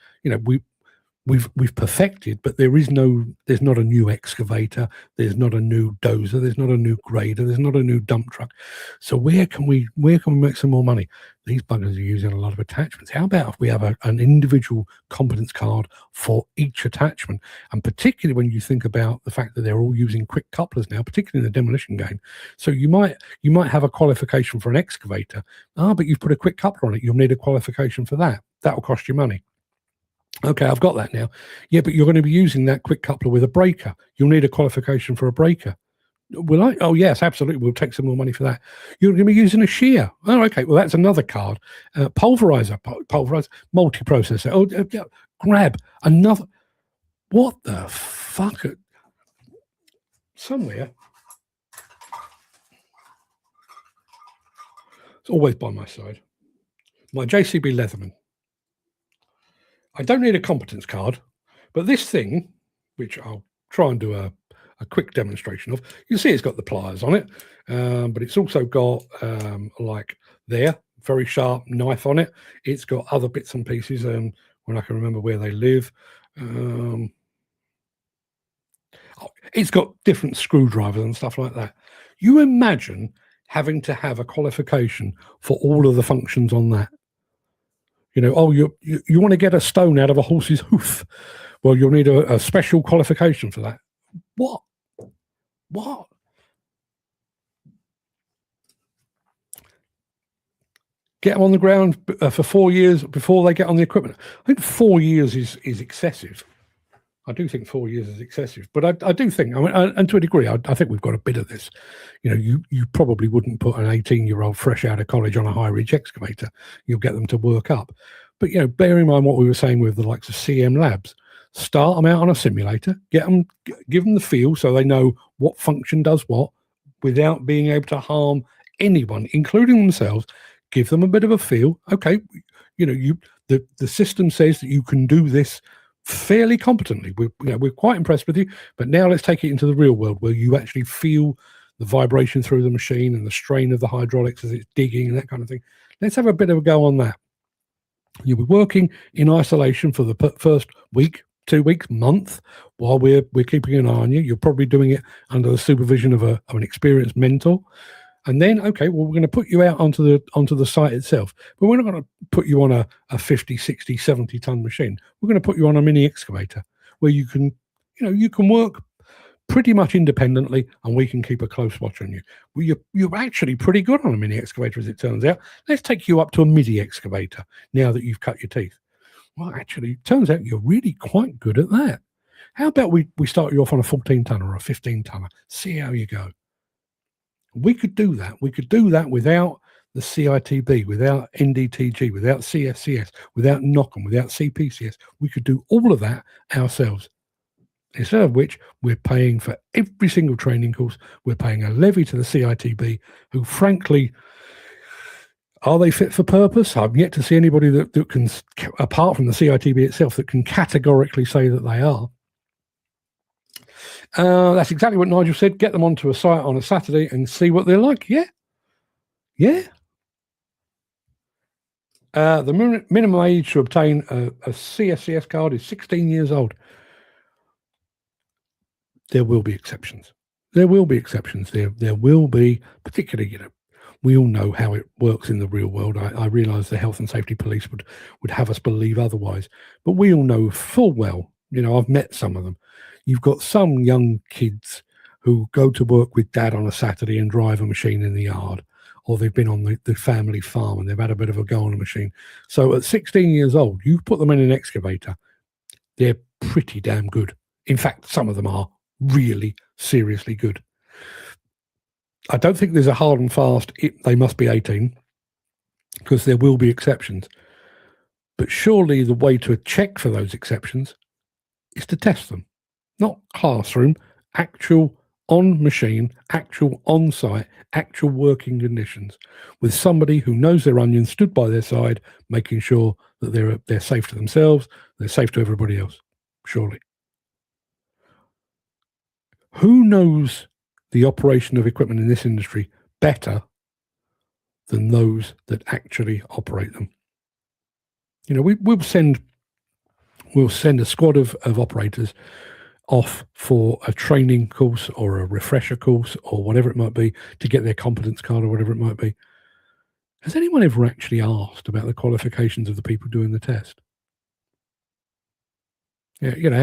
We've perfected, but there's not a new excavator, there's not a new dozer, there's not a new grader, there's not a new dump truck. So where can we make some more money? These buggers are using a lot of attachments. How about if we have an individual competence card for each attachment? And particularly when you think about the fact that they're all using quick couplers now, particularly in the demolition game. So you might have a qualification for an excavator, but you've put a quick coupler on it. You'll need a qualification for that. That will cost you money. Okay, I've got that now. Yeah, but you're going to be using that quick coupler with a breaker. You'll need a qualification for a breaker. Will I? Oh, yes, absolutely. We'll take some more money for that. You're going to be using a shear. Oh, okay. Well, that's another card. Pulverizer, multiprocessor. Oh, grab another. What the fuck? Somewhere. It's always by my side. My JCB Leatherman. I don't need a competence card, but this thing, which I'll try and do a quick demonstration of, you see it's got the pliers on it, but it's also got like there, very sharp knife on it. It's got other bits and pieces, when I can remember where they live. It's got different screwdrivers and stuff like that. You imagine having to have a qualification for all of the functions on that. You know, oh, you want to get a stone out of a horse's hoof. Well, you'll need a special qualification for that. What? Get them on the ground for 4 years before they get on the equipment. I think 4 years is excessive. I do think 4 years is excessive, but I do think, I mean, and to a degree, I think we've got a bit of this. You know, you probably wouldn't put an 18-year-old fresh out of college on a high-reach excavator. You'll get them to work up. But, you know, bear in mind what we were saying with the likes of CM Labs. Start them out on a simulator, give them the feel so they know what function does what without being able to harm anyone, including themselves. Give them a bit of a feel. Okay, you know, the system says that you can do this fairly competently. We're quite impressed with you, but now let's take it into the real world where you actually feel the vibration through the machine and the strain of the hydraulics as it's digging and that kind of thing. Let's have a bit of a go on that. You'll be working in isolation for the first week, 2 weeks, month, while we're keeping an eye on you. You're probably doing it under the supervision of an experienced mentor. And then, okay, well, we're going to put you out onto the site itself. But we're not going to put you on a 50, 60, 70-ton machine. We're going to put you on a mini excavator where you can work pretty much independently, and we can keep a close watch on you. Well, you're actually pretty good on a mini excavator, as it turns out. Let's take you up to a midi excavator now that you've cut your teeth. Well, actually, it turns out you're really quite good at that. How about we start you off on a 14-tonner or a 15-tonner? See how you go. We could do that. We could do that without the CITB, without NDTG, without CSCS, without NOCM, without CPCS. We could do all of that ourselves. Instead of which, we're paying for every single training course. We're paying a levy to the CITB, who, frankly, are they fit for purpose? I've yet to see anybody that can, apart from the CITB itself, that can categorically say that they are. That's exactly what Nigel said. Get them onto a site on a Saturday and see what they're like. Yeah. The minimum age to obtain a CSCS card is 16 years old. There will be exceptions. There will be, particularly, you know, we all know how it works in the real world. I realise the health and safety police would have us believe otherwise, but we all know full well, you know, I've met some of them. You've got some young kids who go to work with dad on a Saturday and drive a machine in the yard, or they've been on the family farm and they've had a bit of a go on a machine. So at 16 years old, you put them in an excavator, they're pretty damn good. In fact, some of them are really seriously good. I don't think there's a hard and fast, they must be 18, because there will be exceptions. But surely the way to check for those exceptions is to test them. Not classroom, actual on machine, actual on site, actual working conditions, with somebody who knows their onions, stood by their side, making sure that they're safe to themselves, they're safe to everybody else. Surely. Who knows the operation of equipment in this industry better than those that actually operate them? You know, we'll send a squad of operators off for a training course or a refresher course or whatever it might be to get their competence card or whatever it might be. Has anyone ever actually asked about the qualifications of the people doing the test? Yeah, you know,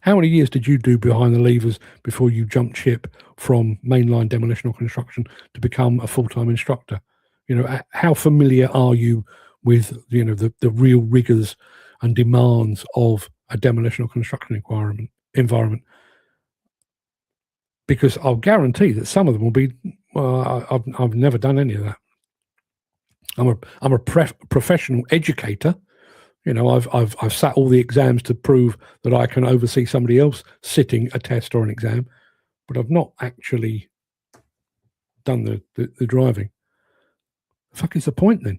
how many years did you do behind the levers before you jumped ship from mainline demolition or construction to become a full-time instructor? You know, how familiar are you with, you know, the real rigors and demands of a demolition or construction environment. Because I'll guarantee that some of them will be, well, I've never done any of that. I'm a professional educator. You know, I've sat all the exams to prove that I can oversee somebody else sitting a test or an exam, but I've not actually done the driving. The fuck is the point then?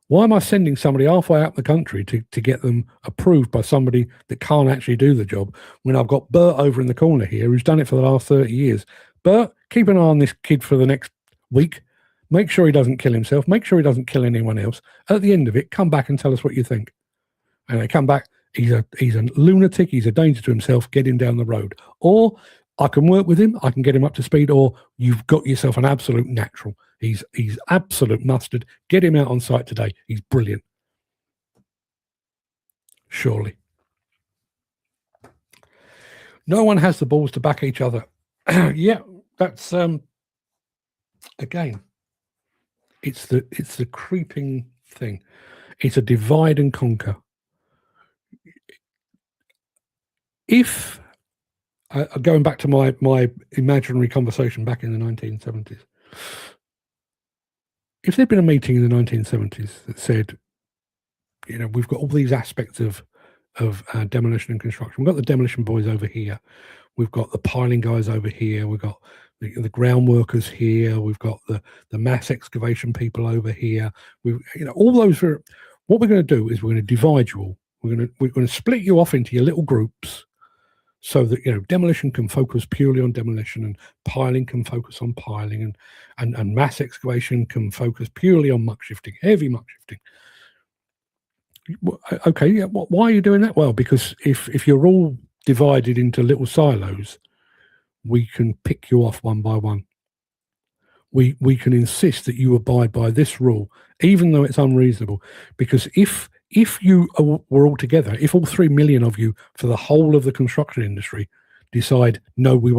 Why am I sending somebody halfway out the country to get them approved by somebody that can't actually do the job when I've got Bert over in the corner here who's done it for the last 30 years? Bert, keep an eye on this kid for the next week. Make sure he doesn't kill himself. Make sure he doesn't kill anyone else. At the end of it, come back and tell us what you think. And they come back, he's a lunatic, he's a danger to himself, get him down the road. Or I can work with him, I can get him up to speed, or you've got yourself an absolute natural. He's absolute mustard. Get him out on site today. He's brilliant. Surely. No one has the balls to back each other. Yeah, that's again, it's the creeping thing. It's a divide and conquer. If going back to my imaginary conversation back in the 1970s, if there'd been a meeting in the 1970s that said, you know, we've got all these aspects of demolition and construction. We've got the demolition boys over here. We've got the piling guys over here. We've got the ground workers here. We've got the mass excavation people over here. We've, you know, all those are. What we're going to do is we're going to divide you all. We're going to split you off into your little groups, so that, you know, demolition can focus purely on demolition, and piling can focus on piling, and mass excavation can focus purely on muck shifting, heavy muck shifting. Okay, yeah. Why are you doing that? Well, because if you're all divided into little silos, we can pick you off one by one. We can insist that you abide by this rule, even though it's unreasonable. Because if you were all together, if all 3 million of you for the whole of the construction industry decide, no, we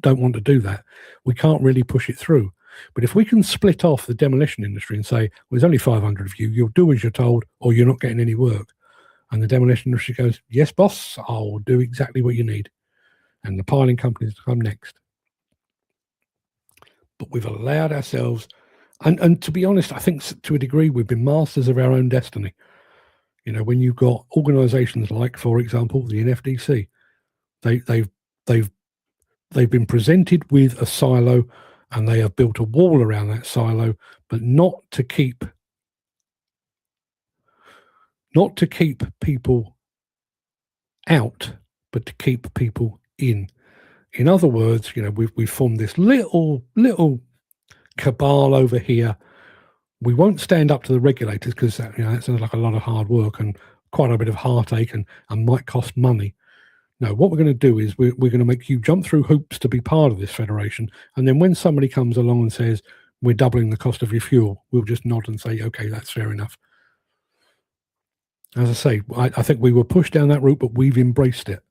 don't want to do that, we can't really push it through. But if we can split off the demolition industry and say, well, there's only 500 of you, you'll do as you're told, or you're not getting any work. And the demolition industry goes, yes, boss, I'll do exactly what you need. And the piling companies come next. But we've allowed ourselves, and to be honest, I think to a degree we've been masters of our own destiny. You know, when you've got organisations like, for example, the NFDC, they've been presented with a silo, and they have built a wall around that silo, but not to keep people out, but to keep people in. In other words, you know, we've formed this little cabal over here. We won't stand up to the regulators because, you know, that sounds like a lot of hard work and quite a bit of heartache and might cost money. No, what we're going to do is we're going to make you jump through hoops to be part of this federation. And then when somebody comes along and says, we're doubling the cost of your fuel, we'll just nod and say, okay, that's fair enough. As I say, I think we were pushed down that route, but we've embraced it.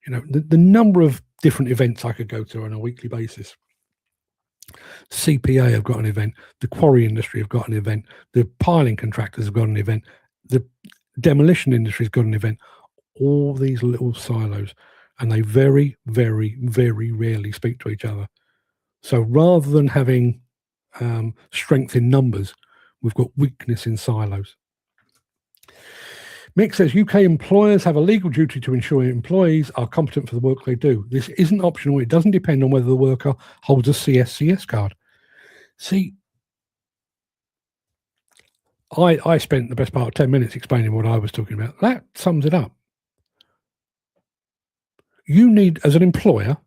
You know, the number of different events I could go to on a weekly basis. CPA have got an event. The quarry industry have got an event. The piling contractors have got an event. The demolition industry has got an event. All these little silos, and they very, very, very rarely speak to each other. So rather than having strength in numbers, we've got weakness in silos. Mick says, UK employers have a legal duty to ensure employees are competent for the work they do. This isn't optional. It doesn't depend on whether the worker holds a CSCS card. See, I spent the best part of 10 minutes explaining what I was talking about. That sums it up. You need, as an employer,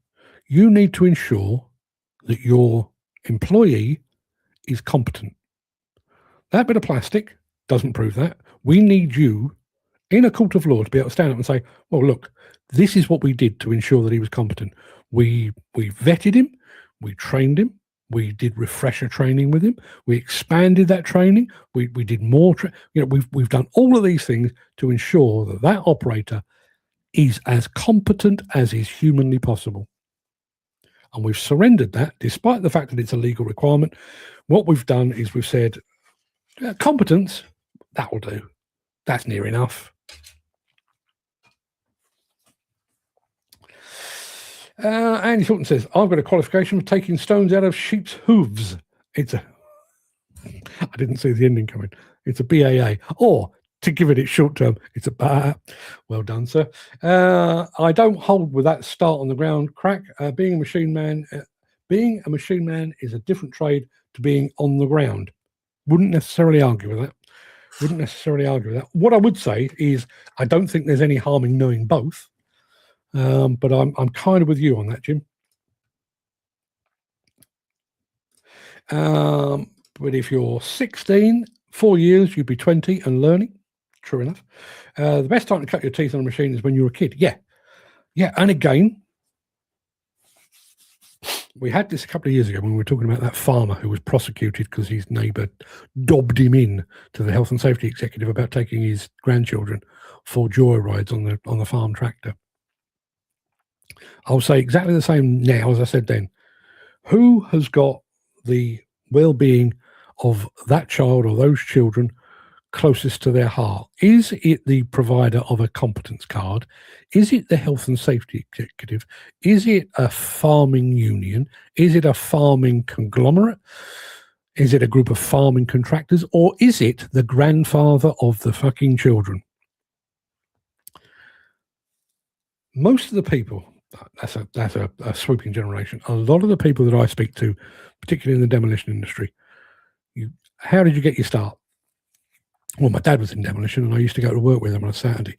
you need to ensure that your employee is competent. That bit of plastic doesn't prove that. We need you in a court of law to be able to stand up and say, well, look, this is what we did to ensure that he was competent. We vetted him, we trained him, we did refresher training with him, we expanded that training, we did more, we've done all of these things to ensure that that operator is as competent as is humanly possible. And we've surrendered that, despite the fact that it's a legal requirement. What we've done is we've said, competence, that will do. That's near enough. Andy Thornton says, I've got a qualification for taking stones out of sheep's hooves. I didn't see the ending coming. It's a BAA. Or, to give it its short term, it's a BA. Well done, sir. I don't hold with that start on the ground crack. Being a machine man is a different trade to being on the ground. Wouldn't necessarily argue with that. What I would say is I don't think there's any harm in knowing both. But I'm kind of with you on that, Jim. But if you're 16, 4 years, you'd be 20 and learning. True enough. The best time to cut your teeth on a machine is when you're a kid. Yeah. And again, we had this a couple of years ago when we were talking about that farmer who was prosecuted because his neighbour dobbed him in to the health and safety executive about taking his grandchildren for joyrides on the farm tractor. I'll say exactly the same now as I said then. Who has got the well-being of that child or those children closest to their heart? Is it the provider of a competence card? Is it the health and safety executive? Is it a farming union? Is it a farming conglomerate? Is it a group of farming contractors? Or is it the grandfather of the fucking children? Most of the people, that's a sweeping generation. A lot of the people that I speak to, particularly in the demolition industry, how did you get your start? Well, my dad was in demolition, and I used to go to work with him on a Saturday.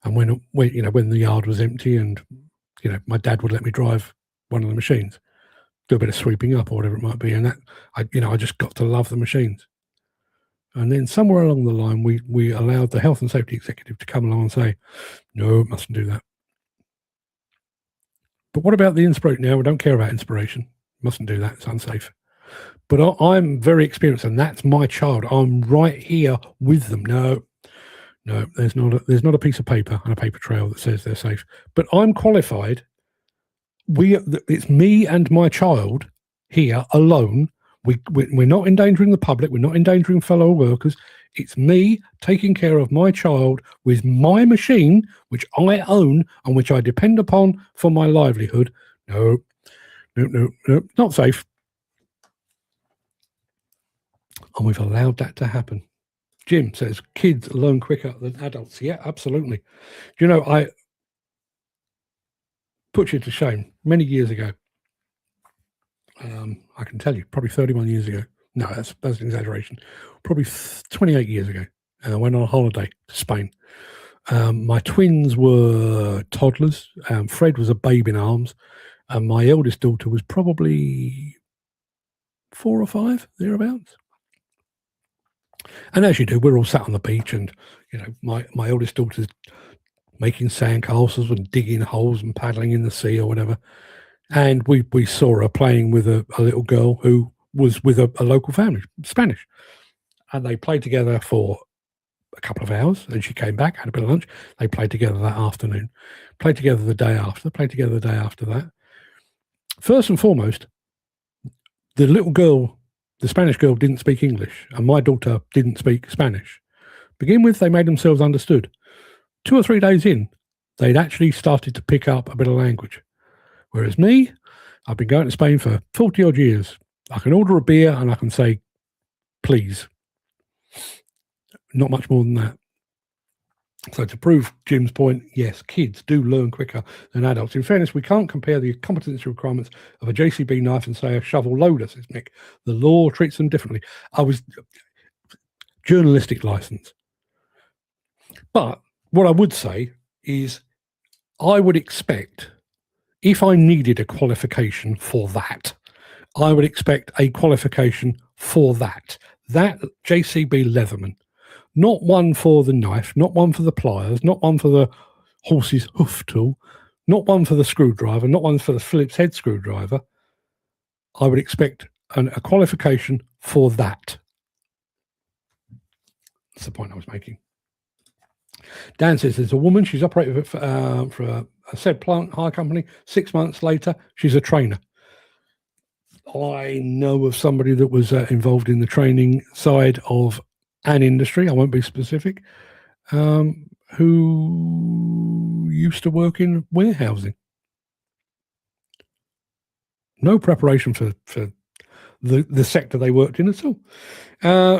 And when the yard was empty, and my dad would let me drive one of the machines, do a bit of sweeping up or whatever it might be, and that I just got to love the machines. And then somewhere along the line, we allowed the health and safety executive to come along and say, no, mustn't do that. But what about the inspiration? No, we don't care about inspiration. Mustn't do that. It's unsafe. But I'm very experienced, and that's my child. I'm right here with them. No, there's not a piece of paper and a paper trail that says they're safe. But I'm qualified. It's me and my child here alone. We're not endangering the public. We're not endangering fellow workers. It's me taking care of my child with my machine, which I own and which I depend upon for my livelihood. No, not safe. And we've allowed that to happen. Jim says kids learn quicker than adults. Yeah, absolutely. I put you to shame many years ago. I can tell you, probably 31 years ago. No, that's an exaggeration. Probably 28 years ago. I went on a holiday to Spain. My twins were toddlers. Fred was a babe in arms. And my eldest daughter was probably 4 or 5, thereabouts. And as you do, we're all sat on the beach, and my eldest daughter's making sandcastles and digging holes and paddling in the sea or whatever. And we saw her playing with a little girl who was with a local family, Spanish. And they played together for a couple of hours, and she came back, had a bit of lunch. They played together that afternoon, played together the day after, played together the day after that. First and foremost, the little girl, the Spanish girl, didn't speak English, and my daughter didn't speak Spanish. Begin with, they made themselves understood. 2 or 3 days in, they'd actually started to pick up a bit of language. Whereas me, I've been going to Spain for 40 odd years. I can order a beer and I can say, please. Not much more than that. So to prove Jim's point, yes, kids do learn quicker than adults. In fairness, we can't compare the competency requirements of a JCB knife and, say, a shovel loader, says Mick. The law treats them differently. I was journalistic license. But what I would say is I would expect, if I needed a qualification for that, I would expect a qualification for that JCB Leatherman. Not one for the knife, not one for the pliers, not one for the horse's hoof tool, not one for the screwdriver, not one for the Phillips head screwdriver. I would expect a qualification for that. That's the point I was making. Dan says there's a woman, she's operated for a said plant hire company. 6 months later, she's a trainer. I know of somebody that was involved in the training side of an industry, I won't be specific, who used to work in warehousing. No preparation for the sector they worked in at all.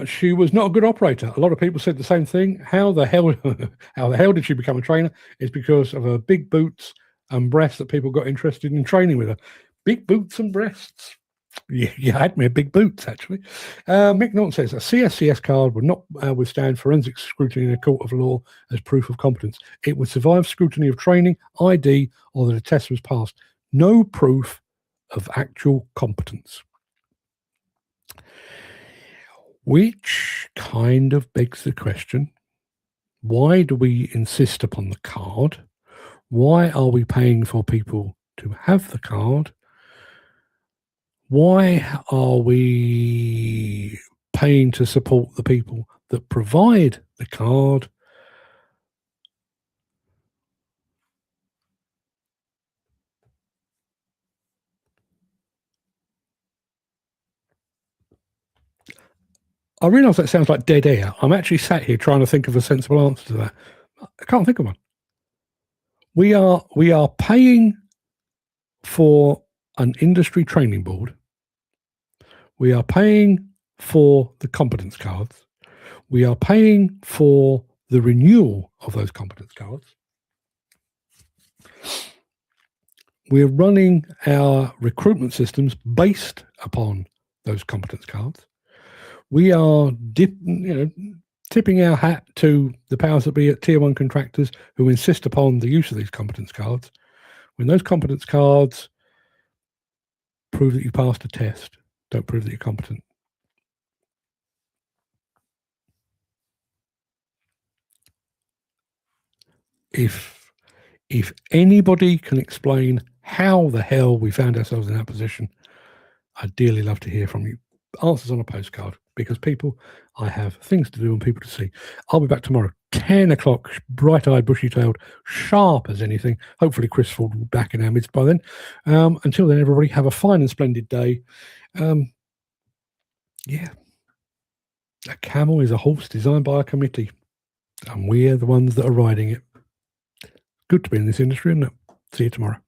She was not a good operator. A lot of people said the same thing. How the hell did she become a trainer? It's because of her big boots and breasts that people got interested in training with her. Big boots and breasts. You had me big boots, actually. Mick Norton says a CSCS card would not withstand forensic scrutiny in a court of law as proof of competence. It would survive scrutiny of training, ID, or that a test was passed. No proof of actual competence. Which kind of begs the question, why do we insist upon the card? Why are we paying for people to have the card? Why are we paying to support the people that provide the card? I realise that sounds like dead air. I'm actually sat here trying to think of a sensible answer to that. I can't think of one. We are paying for an industry training board. We are paying for the competence cards. We are paying for the renewal of those competence cards. We're running our recruitment systems based upon those competence cards. We are tipping our hat to the powers that be at tier one contractors who insist upon the use of these competence cards. When those competence cards prove that you passed a test, don't prove that you're competent. If anybody can explain how the hell we found ourselves in that position, I'd dearly love to hear from you. Answers on a postcard, because people, I have things to do and people to see. I'll be back tomorrow, 10 o'clock, bright-eyed, bushy-tailed, sharp as anything. Hopefully Chris Ford will be back in our midst by then. Until then, everybody, have a fine and splendid day. Yeah. A camel is a horse designed by a committee, and we're the ones that are riding it. Good to be in this industry, isn't it? See you tomorrow.